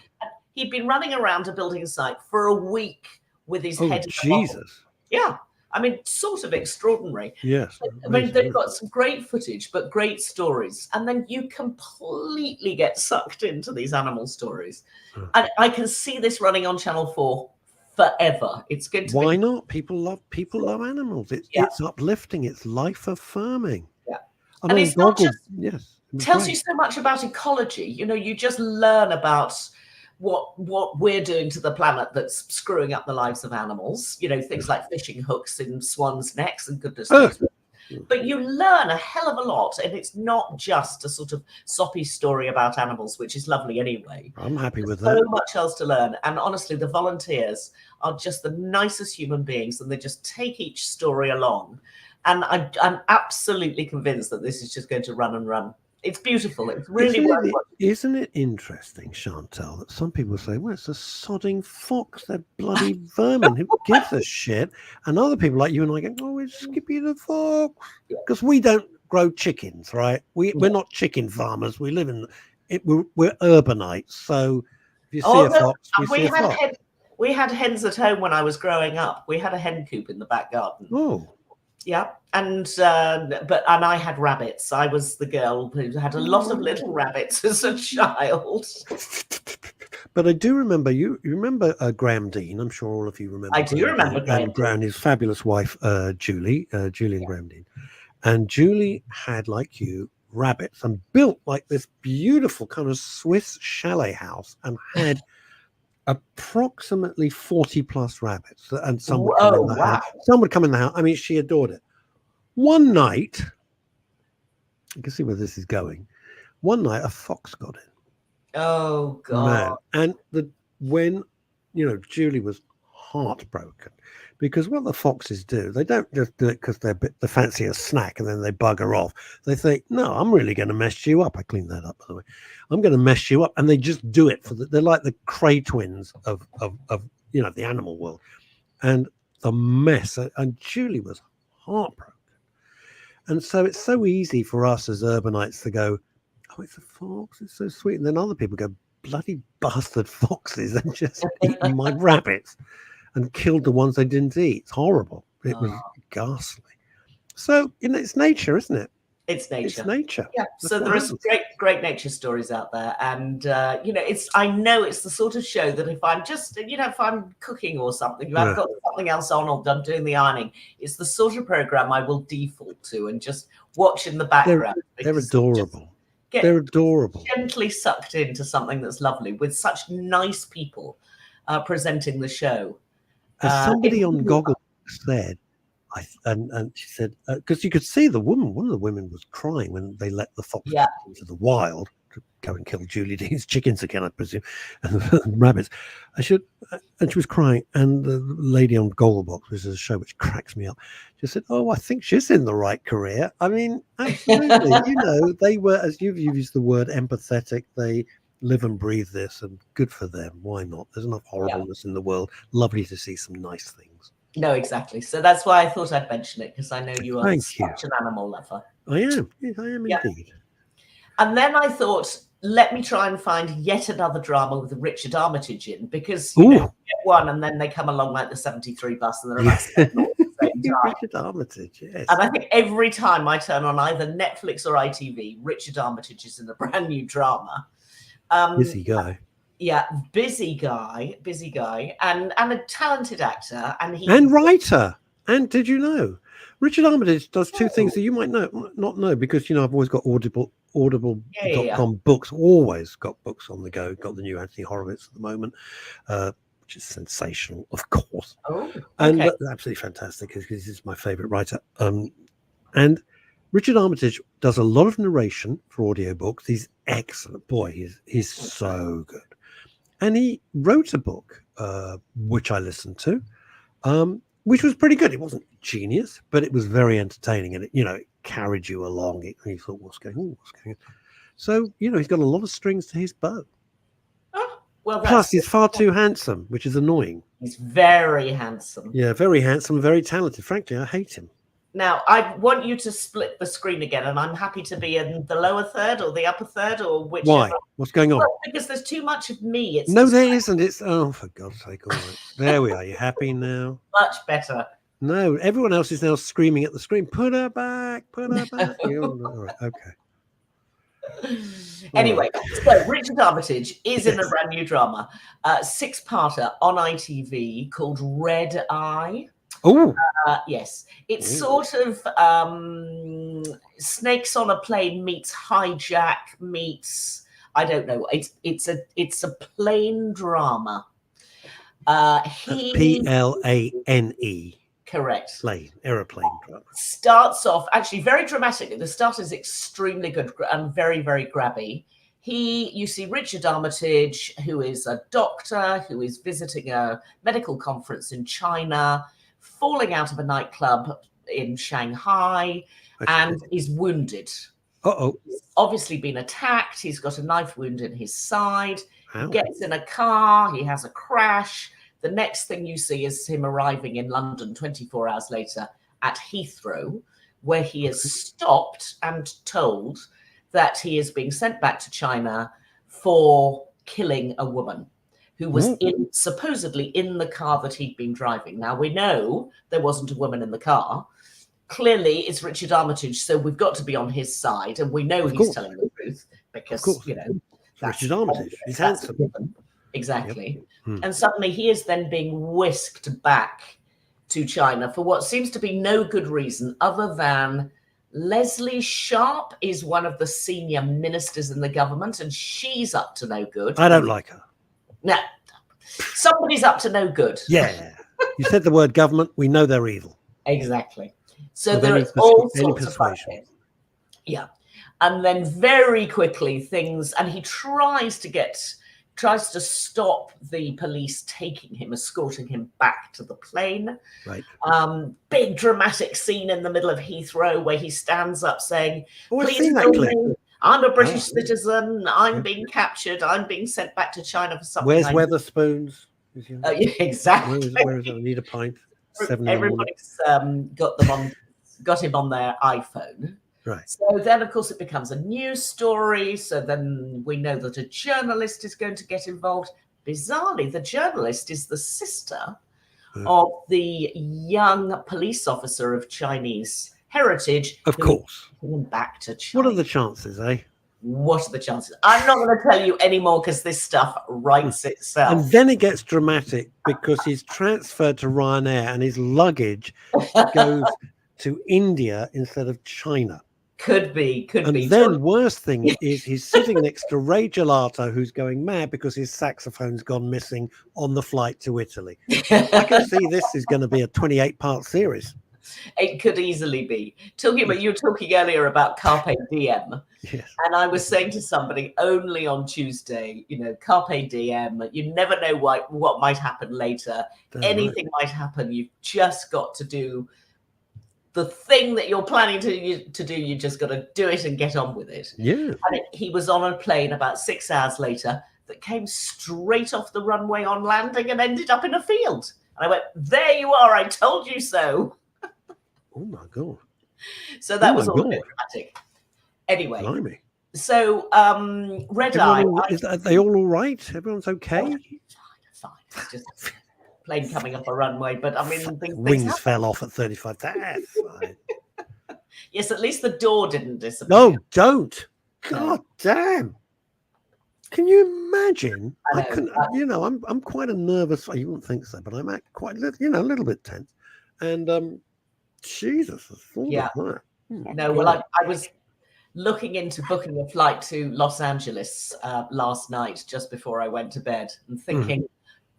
He'd been running around a building site for a week with his head in the bottle. Yeah. I mean, sort of extraordinary. Yes. I mean, they've got some great footage, but great stories. And then you completely get sucked into these animal stories. And I can see this running on Channel 4 forever. It's going to Why not? People love animals. It's uplifting. It's life affirming. Yeah. And it's not just tells great. you so much about ecology. You know, you just learn about what we're doing to the planet that's screwing up the lives of animals. You know, things like fishing hooks in swans' necks and goodness knows. But you learn a hell of a lot, and it's not just a sort of soppy story about animals, which is lovely anyway. I'm happy with that. So much else to learn. And honestly, the volunteers are just the nicest human beings, and they just take each story along. And I'm absolutely convinced that this is just going to run and run. It's beautiful. It's really Isn't it interesting, Chantal, that some people say, well, it's a sodding fox, they're bloody vermin, who gives a shit? And other people like you and I go, oh, it's Skippy the fox. Because we don't grow chickens, right? We're not chicken farmers. We live in it. We're urbanites. So if you see a fox, we see a fox. We had hens at home when I was growing up. We had a hen coop in the back garden. Oh. Yeah, and I had rabbits. I was the girl who had a lot of little rabbits as a child. But I do remember you remember Graham Dean. I'm sure all of you remember. I do remember Graham and his fabulous wife, Julie and Graham Dean. And Julie had, like you, rabbits and built like this beautiful kind of Swiss chalet house and had approximately 40 plus rabbits, and some would come in the house. Some would come in the house. I mean, she adored it. One night, you can see where this is going. One night, a fox got in. Oh God! Man. And when Julie was heartbroken, because what the foxes do, they don't just do it because they fancy a snack and then they bugger off. They think, no, I'm really going to mess you up. I cleaned that up, by the way. I'm going to mess you up, and they just do it they're like the Cray twins of the animal world, and the mess. And Julie was heartbroken, and so it's so easy for us as urbanites to go, oh, it's a fox, it's so sweet, and then other people go, bloody bastard foxes, and just eaten my rabbits and killed the ones they didn't eat. It's horrible. It was ghastly. So, it's nature, isn't it? It's nature. It's nature. Yeah. So there are some great nature stories out there, and I know it's the sort of show that if I'm just, if I'm cooking or something, you have got something else on, or I'm doing the ironing, it's the sort of program I will default to and just watch in the background. They're adorable. They're adorable. Gently sucked into something that's lovely with such nice people presenting the show. As somebody on Goggle said, and she said, because you could see one of the women was crying when they let the fox into the wild to go and kill Julie Dean's chickens again, I presume, and rabbits. And she was crying, and the lady on Gogglebox, which is a show which cracks me up, she said, oh, I think she's in the right career. I mean, absolutely. They were, as you've used the word, empathetic. They live and breathe this, and good for them. Why not? There's enough horribleness in the world. Lovely to see some nice things. No, exactly. So that's why I thought I'd mention it, because I know you are such an animal lover. I am. Yes, I am indeed. And then I thought, let me try and find yet another drama with Richard Armitage in, because you get one and then they come along like the 73 bus and they're about 7 all at the same time. Richard Armitage, yes. And I think every time I turn on either Netflix or ITV, Richard Armitage is in a brand new drama. Busy guy. Yeah, busy guy, and a talented actor, And writer. And did you know, Richard Armitage does two things that you might not know, because I've always got audible.com books, always got books on the go. Got the new Anthony Horowitz at the moment, which is sensational, of course. And absolutely fantastic, because he's my favorite writer. And Richard Armitage does a lot of narration for audiobooks. He's excellent. Boy, he's so good. And he wrote a book, which I listened to, which was pretty good. It wasn't genius, but it was very entertaining, and it carried you along. And you thought, what's going on? So, he's got a lot of strings to his bow. Well, plus, he's far too handsome, which is annoying. He's very handsome. Yeah, very handsome, very talented. Frankly, I hate him. Now, I want you to split the screen again, and I'm happy to be in the lower third or the upper third or whichever. Why? What's going on? Well, because there's too much of me. No, there isn't. It's, oh, for God's sake. All right. There we are. You happy now? Much better. No, everyone else is now screaming at the screen. Put her back. Put her back. All right. Okay. Anyway, so Richard Armitage is in a brand new drama, six-parter on ITV called Red Eye. Oh, yes. It's sort of Snakes on a Plane meets Hijack meets, I don't know. It's a plane drama. PLANE. Correct. Aeroplane drama. Starts off actually very dramatically. The start is extremely good and very, very grabby. You see Richard Armitage, who is a doctor, who is visiting a medical conference in China, falling out of a nightclub in Shanghai, and is wounded. He's obviously been attacked. He's got a knife wound in his side. He gets in a car. He has a crash. The next thing you see is him arriving in London 24 hours later at Heathrow, where he is stopped and told that he is being sent back to China for killing a woman who was supposedly in the car that he'd been driving. Now, we know there wasn't a woman in the car. Clearly, it's Richard Armitage, so we've got to be on his side, and we know he's telling the truth because, that's Richard Armitage. He's handsome. Exactly. Yep. And suddenly he is then being whisked back to China for what seems to be no good reason other than Leslie Sharp is one of the senior ministers in the government, and she's up to no good. I don't like her. No, somebody's up to no good. Yeah. You said the word government. We know they're evil. Exactly. So there is all sorts of persuasion. Yeah. And then very quickly and he tries to stop the police taking him, escorting him back to the plane. Right. Big dramatic scene in the middle of Heathrow where he stands up saying, please that clip. I'm a British citizen. I'm being captured. I'm being sent back to China for something. Where's Weatherspoons? Yeah, exactly. Where is it? I need a pint. Everybody's got him on their iPhone. Right. So then, of course, it becomes a news story. So then we know that a journalist is going to get involved. Bizarrely, the journalist is the sister of the young police officer of Chinese heritage. Of course. Back to China. What are the chances, eh? What are the chances? I'm not going to tell you anymore because this stuff writes itself. And then it gets dramatic because he's transferred to Ryanair and his luggage goes to India instead of China. Could be. And then worst thing is he's sitting next to Ray Gelato, who's going mad because his saxophone's gone missing on the flight to Italy. I can see this is going to be a 28-part series. It could easily be. You were talking earlier about Carpe Diem. Yes. And I was saying to somebody only on Tuesday, Carpe Diem, you never know what might happen later. Anything might happen. You've just got to do the thing that you're planning to do. You just got to do it and get on with it. Yeah. And he was on a plane about 6 hours later that came straight off the runway on landing and ended up in a field. And I went, there you are. I told you so. Oh my God. So that was all a bit dramatic. Anyway. Blimey. So Red Eye. Are they all right? Everyone's okay? Fine. It's just a plane coming up a runway. But I mean, wings fell off at 35. That's fine. Yes, at least the door didn't disappear. No, don't. God damn. Can you imagine? I I know. couldn't. I'm quite a nervous. You wouldn't think so, but I'm quite, a little bit tense. And Jesus, the thought Yeah. of that. No, well, I was looking into booking a flight to Los Angeles last night, just before I went to bed, and thinking,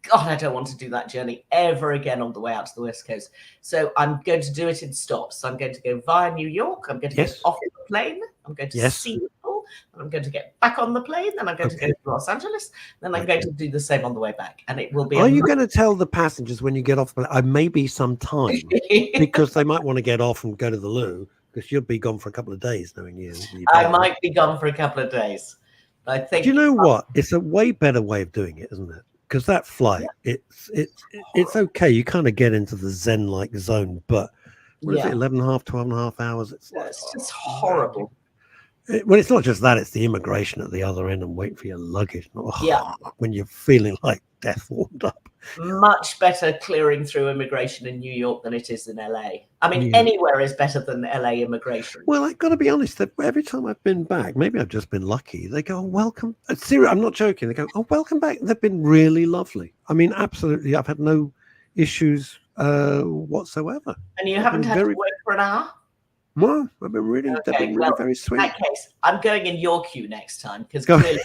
God, I don't want to do that journey ever again on the way out to the West Coast. So I'm going to do it in stops. I'm going to go via New York. I'm going to get off the plane. I'm going to see people. And I'm going to get back on the plane. Then I'm going to go to Los Angeles. Then I'm going to do the same on the way back. And it will be. Are you going to tell the passengers when you get off? I may be some time because they might want to get off and go to the loo, because you'll be gone for a couple of days, knowing you. I might be gone for a couple of days. I think. Do you know what? It's a way better way of doing it, isn't it? Because that flight, it's okay. You kind of get into the Zen-like zone, but what is it, 11 and a half, 12 and a half hours? It's just horrible. Well, it's not just that, it's the immigration at the other end and waiting for your luggage. When you're feeling like death warmed up. Much better clearing through immigration in New York than it is in LA. I mean, anywhere is better than LA immigration. Well, I've got to be honest, that every time I've been back, maybe I've just been lucky, they go, oh, welcome. Seriously, I'm not joking. They go, oh, welcome back. They've been really lovely. I mean, absolutely. I've had no issues whatsoever. And you haven't had to wait for an hour? No, I've been really, they've been really very sweet. In that case, I'm going in your queue next time, because clearly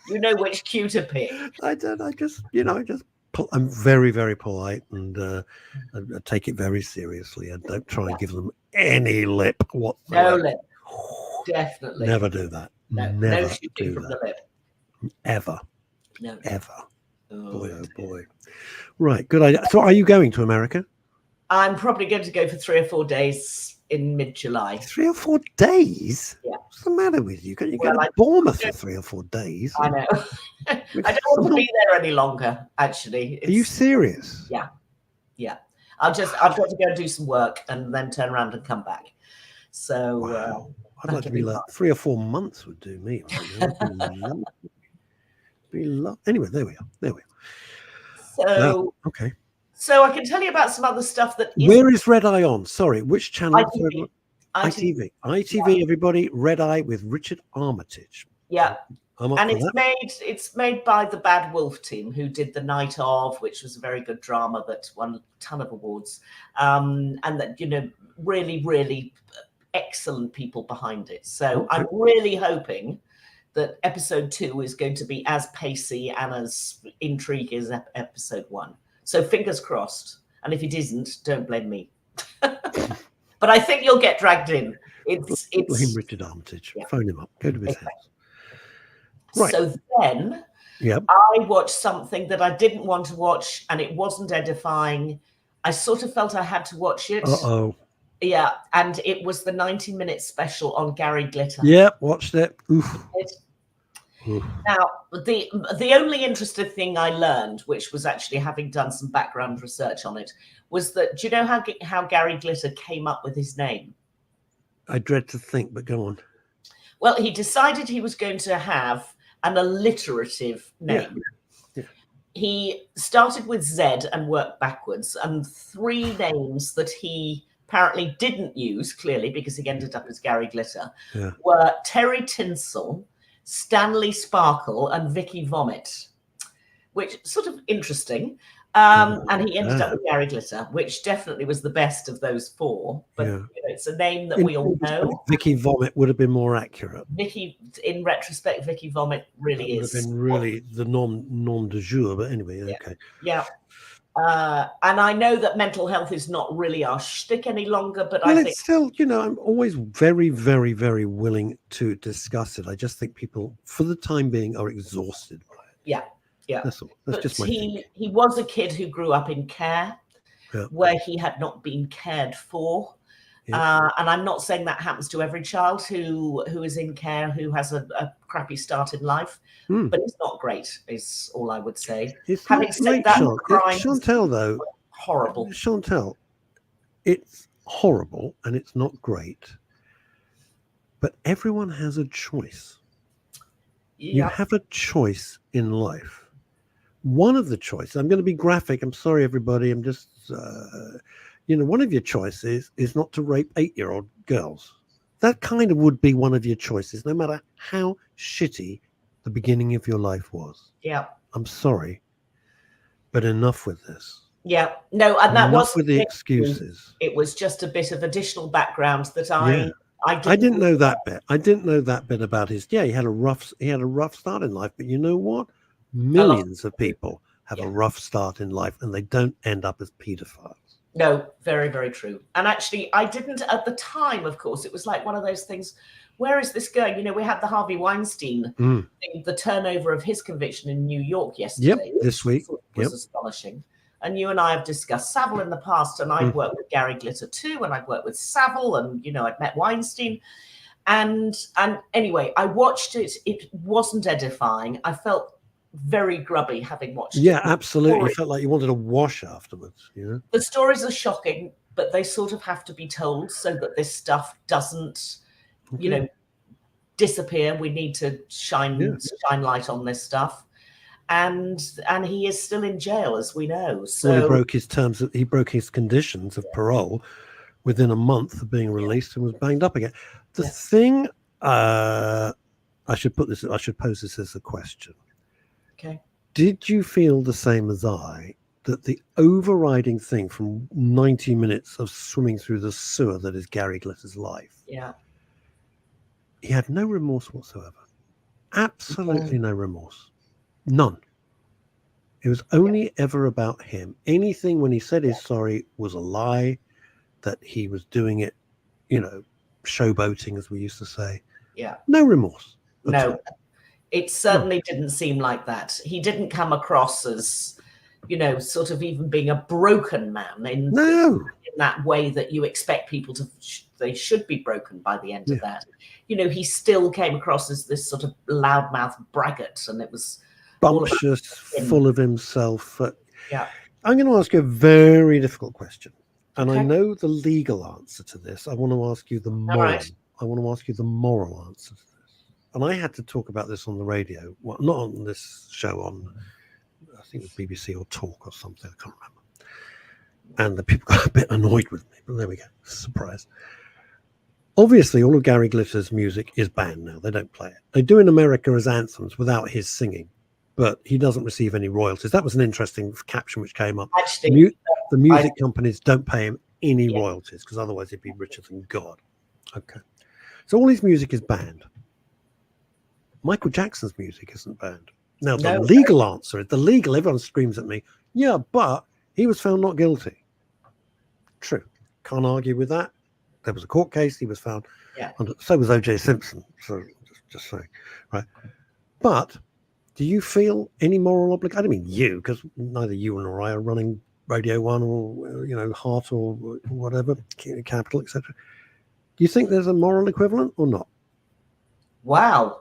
you know which queue to pick. I'm very, very polite, and I take it very seriously. I don't try and give them any lip whatsoever. No lip. Definitely. Never do that. No shooting from the lip. Ever. No. Ever. Boy, oh boy. Right, good idea. So are you going to America? I'm probably going to go for 3 or 4 days in mid-July. 3 or 4 days? Yeah. What's the matter with you? You go to Bournemouth for 3 or 4 days. I know. I don't want to be there any longer, actually. Are you serious? Yeah. Yeah. I've got to go and do some work and then turn around and come back. So wow. I'd like to be like 3 or 4 months would do me. Anyway, there we are. So okay. So I can tell you about some other stuff that is. Where is Red Eye on? Sorry, which channel? ITV. ITV, everybody. Red Eye with Richard Armitage. Yeah. And it's made by the Bad Wolf team, who did The Night Of, which was a very good drama that won a ton of awards. And that, really, really excellent people behind it. So I'm really hoping that episode 2 is going to be as pacey and as intriguing as episode 1. So fingers crossed. And if it isn't, don't blame me. But I think you'll get dragged in. It's blame Richard Armitage. Yeah. Phone him up. Go to his house. Right. So then I watched something that I didn't want to watch, and it wasn't edifying. I sort of felt I had to watch it. Uh-oh. Yeah, and it was the 90-minute special on Gary Glitter. Yeah, watched it. Oof. Now, the only interesting thing I learned, which was actually having done some background research on it, was that, do you know how Gary Glitter came up with his name? I dread to think, but go on. Well, he decided he was going to have an alliterative name. Yeah. He started with Z and worked backwards, and 3 names that he apparently didn't use, clearly, because he ended up as Gary Glitter, were Terry Tinsel, Stanley Sparkle, and Vicky Vomit, which sort of interesting. And he ended up with Gary Glitter, which definitely was the best of those 4. But it's a name that we all know. Vicky Vomit would have been more accurate. Vicky, in retrospect, Vicky Vomit really would have been really the nom de jour. But anyway, okay. Yeah. And I know that mental health is not really our shtick any longer, but I think it's still, I'm always very, very, very willing to discuss it. I just think people, for the time being, are exhausted by it. Yeah. Yeah, that's all. That's just my thinking. He was a kid who grew up in care, where he had not been cared for. Yeah. And I'm not saying that happens to every child who is in care, who has a crappy start in life, but it's not great, is all I would say. Having said that, Chantal, though, horrible. Chantal, it's horrible and it's not great, but everyone has a choice. Yeah. You have a choice in life. One of the choices, I'm going to be graphic. I'm sorry, everybody. I'm just, one of your choices is not to rape 8-year-old girls. That kind of would be one of your choices, no matter how shitty the beginning of your life was. Yeah. I'm sorry, but enough with this. Yeah. No, and that Enough wasn't with the it. excuses. It was just a bit of additional background that Yeah. I I didn't didn't know that bit. I didn't know that bit about his. Yeah, he had a rough start in life, but you know what? a lot. Millions of people have Yeah. a rough start in life, and they don't end up as paedophiles. No, very, very true. And actually, I didn't at the time, of course. It was like one of those things, where is this going? You know, we had the Harvey Weinstein thing, the turnover of his conviction in New York yesterday. This week. Was astonishing. And you and I have discussed Savile in the past, and I'd worked with Gary Glitter too, and I'd worked with Savile, and, you know, I'd met Weinstein. And anyway, I watched it. It wasn't edifying. I felt very grubby having watched it. Yeah, absolutely. You felt like you wanted to wash afterwards. You know, the stories are shocking, but they sort of have to be told so that this stuff doesn't, you know, disappear. We need to shine light on this stuff, and he is still in jail, as we know. So well, he broke his terms. He broke his conditions of parole within a month of being released and was banged up again. The thing, I should pose this as a question. Okay. Did you feel the same as I, that the overriding thing from 90 minutes of swimming through the sewer that is Gary Glitter's life? Yeah. He had no remorse whatsoever. Absolutely no remorse. None. It was only ever about him. Anything when he said he's sorry was a lie, that he was doing it, you know, showboating, as we used to say. Yeah. No remorse. No. It certainly didn't seem like that. He didn't come across as, you know, sort of even being a broken man in that way that you expect people to, they should be broken by the end of that. You know, he still came across as this sort of loudmouth braggart, and it was bumptious, full of himself. Yeah. I'm going to ask you a very difficult question. And I know the legal answer to this. I want to ask you the moral. I want to ask you the moral answer to this. And I had to talk about this on the radio. Well, not on this show, on I think it was BBC or Talk or something. I can't remember. And the people got a bit annoyed with me, but there we go. Surprise. Obviously, all of Gary Glitter's music is banned now. They don't play it. They do in America as anthems without his singing, but he doesn't receive any royalties. That was an interesting caption which came up. Actually, the music companies don't pay him any royalties, because otherwise he'd be richer than God. Okay. So all his music is banned. Michael Jackson's music isn't banned. Now, the legal answer is everyone screams at me, yeah, but he was found not guilty. True. Can't argue with that. There was a court case. He was found. Yeah. So was O.J. Simpson. So just saying. Right. But do you feel any moral obligation? I don't mean you, because neither you nor I are running Radio 1 or, you know, Heart or whatever, Capital, etc. Do you think there's a moral equivalent or not? Wow.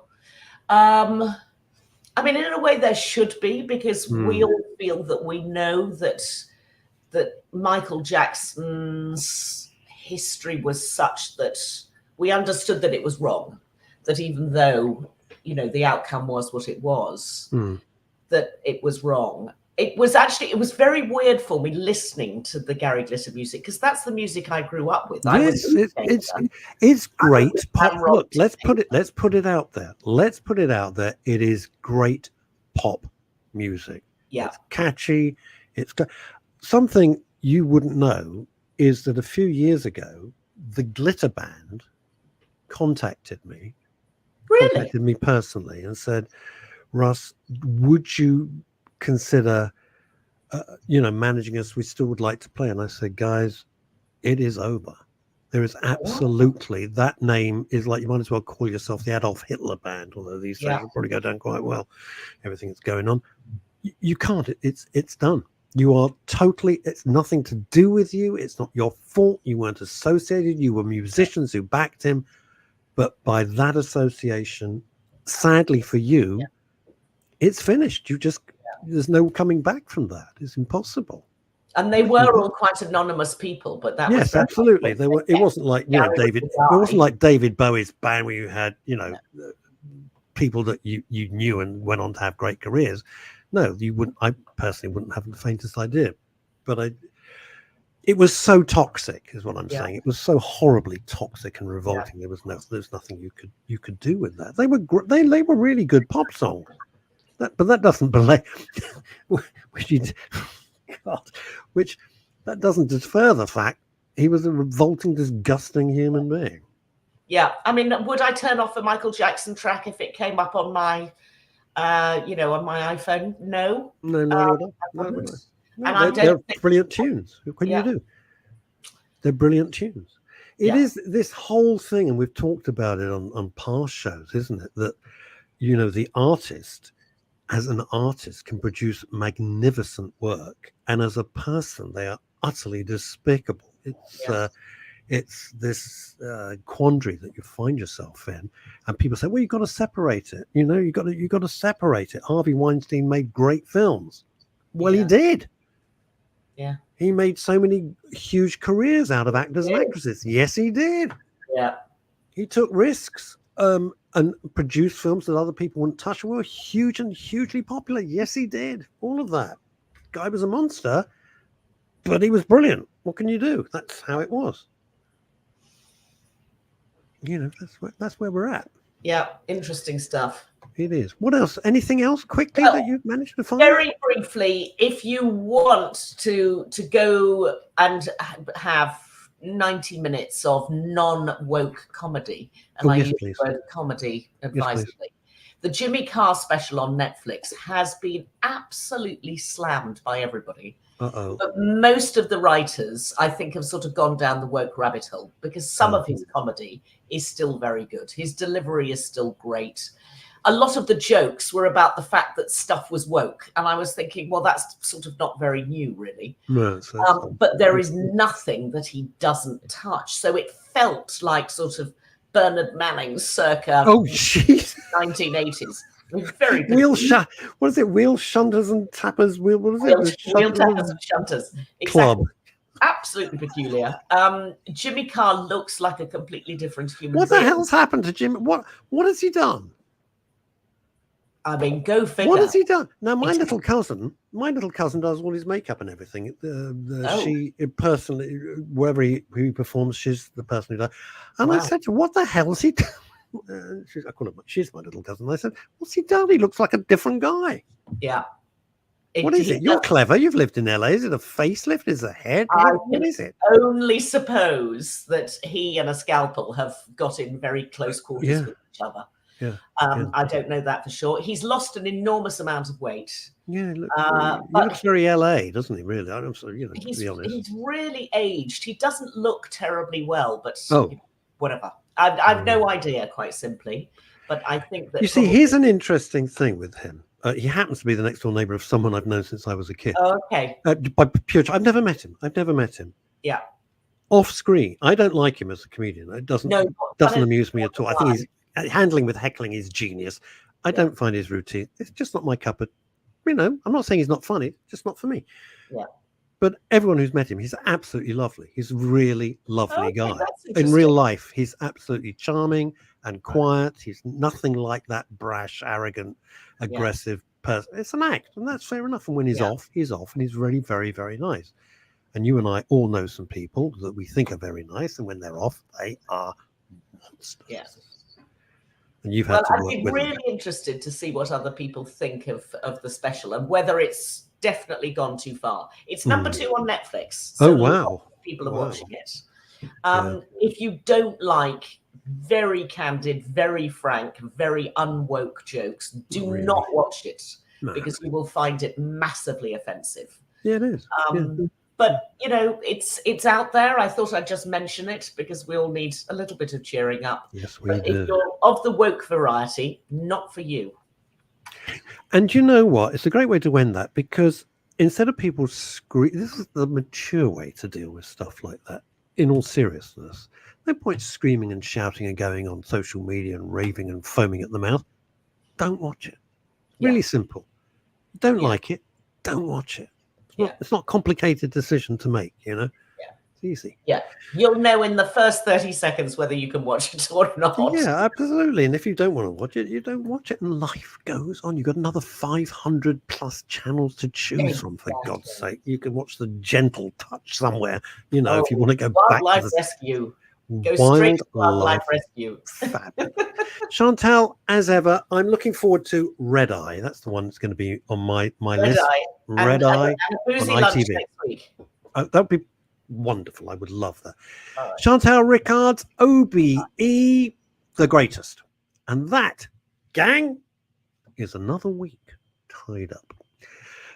I mean, in a way, there should be, because we all feel that we know that Michael Jackson's history was such that we understood that it was wrong, that even though, you know, the outcome was what it was, that it was wrong. It was very weird for me listening to the Gary Glitter music, because that's the music I grew up with. Yes, it's great pop. Look, let's put it out there. Let's put it out there. It is great pop music. Yeah, it's catchy. It's something you wouldn't know is that a few years ago, the Glitter Band contacted me personally and said, Russ, would you consider managing us? We still would like to play. And I said, guys, it is over. There is absolutely, that name is like, you might as well call yourself the Adolf Hitler Band, although these days will probably go down quite well, everything that's going on. You can't. It's done. You are totally, it's nothing to do with you. It's not your fault. You weren't associated. You were musicians who backed him. But by that association, sadly for you, it's finished. There's no coming back from that. It's impossible. And they were all quite anonymous people, but that was absolutely. They were. It wasn't like David. It wasn't like David Bowie's band where you had people that you knew and went on to have great careers. No, you wouldn't. I personally wouldn't have the faintest idea. But it was so toxic, is what I'm Yeah. saying. It was so horribly toxic and revolting. There was nothing you could do with that. They were they were really good pop songs. But that doesn't belay, God, which that doesn't defer the fact he was a revolting, disgusting human being. Yeah, I mean, would I turn off a Michael Jackson track if it came up on my, on my iPhone? No, No, I would I. wouldn't. No, And I they're don't think, brilliant tunes. What can you yeah, do? They're brilliant tunes. It yeah, is this whole thing, and we've talked about it on past shows, isn't it? That the artist, as an artist, can produce magnificent work, and as a person, they are utterly despicable. yeah, It's this quandary that you find yourself in, and people say, "Well, you've got to separate it. You got to separate it." Harvey Weinstein made great films. Well, he yeah, did. yeah, He made so many huge careers out of actors and yeah, actresses. Yes, he did. yeah, He took risks and produced films that other people wouldn't touch and were huge and hugely popular. Yes, he did. All of that. Guy was a monster, but he was brilliant. What can you do? That's how it was. That's where we're at. yeah. Interesting stuff. It is. What else? Anything else quickly Well, that you've managed to find? very briefly, if you want to go and have 90 minutes of non-woke comedy, and I Yes, use please. the word comedy Yes, advisedly, please. the Jimmy Carr special on Netflix has been absolutely slammed by everybody. Uh-oh. But most of the writers, I think, have sort of gone down the woke rabbit hole because some of his comedy is still very good. His delivery is still great. A lot of the jokes were about the fact that stuff was woke. And I was thinking, well, that's sort of not very new, really. No, But there is nothing that he doesn't touch. So it felt like sort of Bernard Manning circa Oh, jeez. 1980s. Very Wheel what is it? Wheel shunters and tappers. What is it? wheel tappers and shunters. Exactly. Club. Absolutely peculiar. Jimmy Carr looks like a completely different human What being. the hell's happened to Jim? What has he done? I mean, go figure. What has he done? Now, my little cousin does all his makeup and everything. She personally, wherever he performs, she's the person who does. And I said to her, what the hell has he done? She's my little cousin. I said, what's he done? He looks like a different guy. Yeah. What is it? You're clever. You've lived in LA. Is it a facelift? Is it a head? What is it? Only suppose that he and a scalpel have got in very close quarters with each other. Yeah. I don't know that for sure. He's lost an enormous amount of weight. Yeah, he looks very LA, doesn't he? Really, I'm sorry, to be honest. He's really aged. He doesn't look terribly well, but whatever. I've no idea, quite simply. But I think that here's an interesting thing with him. He happens to be the next door neighbor of someone I've known since I was a kid. Oh, okay. By pure, I've never met him. Yeah. Off screen, I don't like him as a comedian. It doesn't amuse me at all. I think he's handling with heckling is genius. I don't find his routine. It's just not my cup of. I'm not saying he's not funny. Just not for me. Yeah. But everyone who's met him, he's absolutely lovely. He's a really lovely guy. In real life, he's absolutely charming and quiet. He's nothing like that brash, arrogant, aggressive person. It's an act, and that's fair enough. And when he's off, and he's really very, very nice. And you and I all know some people that we think are very nice, and when they're off, they are monsters. Yes. And you've had to work with I'd be really interested to see what other people think of the special and whether it's definitely gone too far. It's number 2 on Netflix. So wow. People are watching it. If you don't like very candid, very frank, very unwoke jokes, do not watch it because you will find it massively offensive. Yeah, it is. But it's out there. I thought I'd just mention it because we all need a little bit of cheering up. Yes, we do. If you're of the woke variety, not for you. And you know what? It's a great way to end that because instead of people scream, this is the mature way to deal with stuff like that. In all seriousness, no point screaming and shouting and going on social media and raving and foaming at the mouth. Don't watch it. Really simple. Don't like it. Don't watch it. It's not a complicated decision to make, Yeah. Easy. Yeah. You'll know in the first 30 seconds whether you can watch it or not. Yeah, absolutely. And if you don't want to watch it, you don't watch it, and life goes on. You've got another 500 plus channels to choose from, for God's sake. You can watch The Gentle Touch somewhere, you know, if you want to go back Wildlife to the Rescue. Go straight to Wildlife Rescue. Fabulous. Chantal, as ever, I'm looking forward to Red Eye. That's the one that's going to be on my list. Red Eye and Boozy on Lunch ITV. next week. Oh, that would be wonderful. I would love that. All right. Chantal Rickards OBE, the greatest. And that, gang, is another week tied up.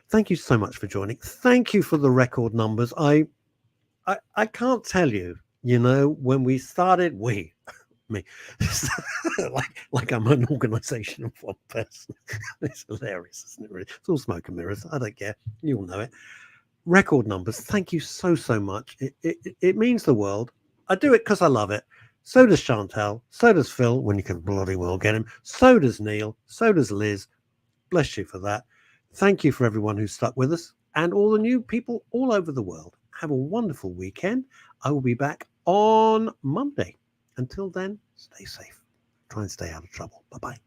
Thank you so much for joining. Thank you for the record numbers. I can't tell you, you know, when we started, me, like I'm an organization of one person. It's hilarious, isn't it? Really? It's all smoke and mirrors. I don't care. You all know it. Record numbers. Thank you so much. It means the world. I do it because I love it. So does Chantal. So does Phil, when you can bloody well get him. So does Neil. So does Liz. Bless you for that. Thank you for everyone who stuck with us, and all the new people all over the world. Have a wonderful weekend. I will be back on Monday. Until then, stay safe. Try and stay out of trouble. Bye-bye.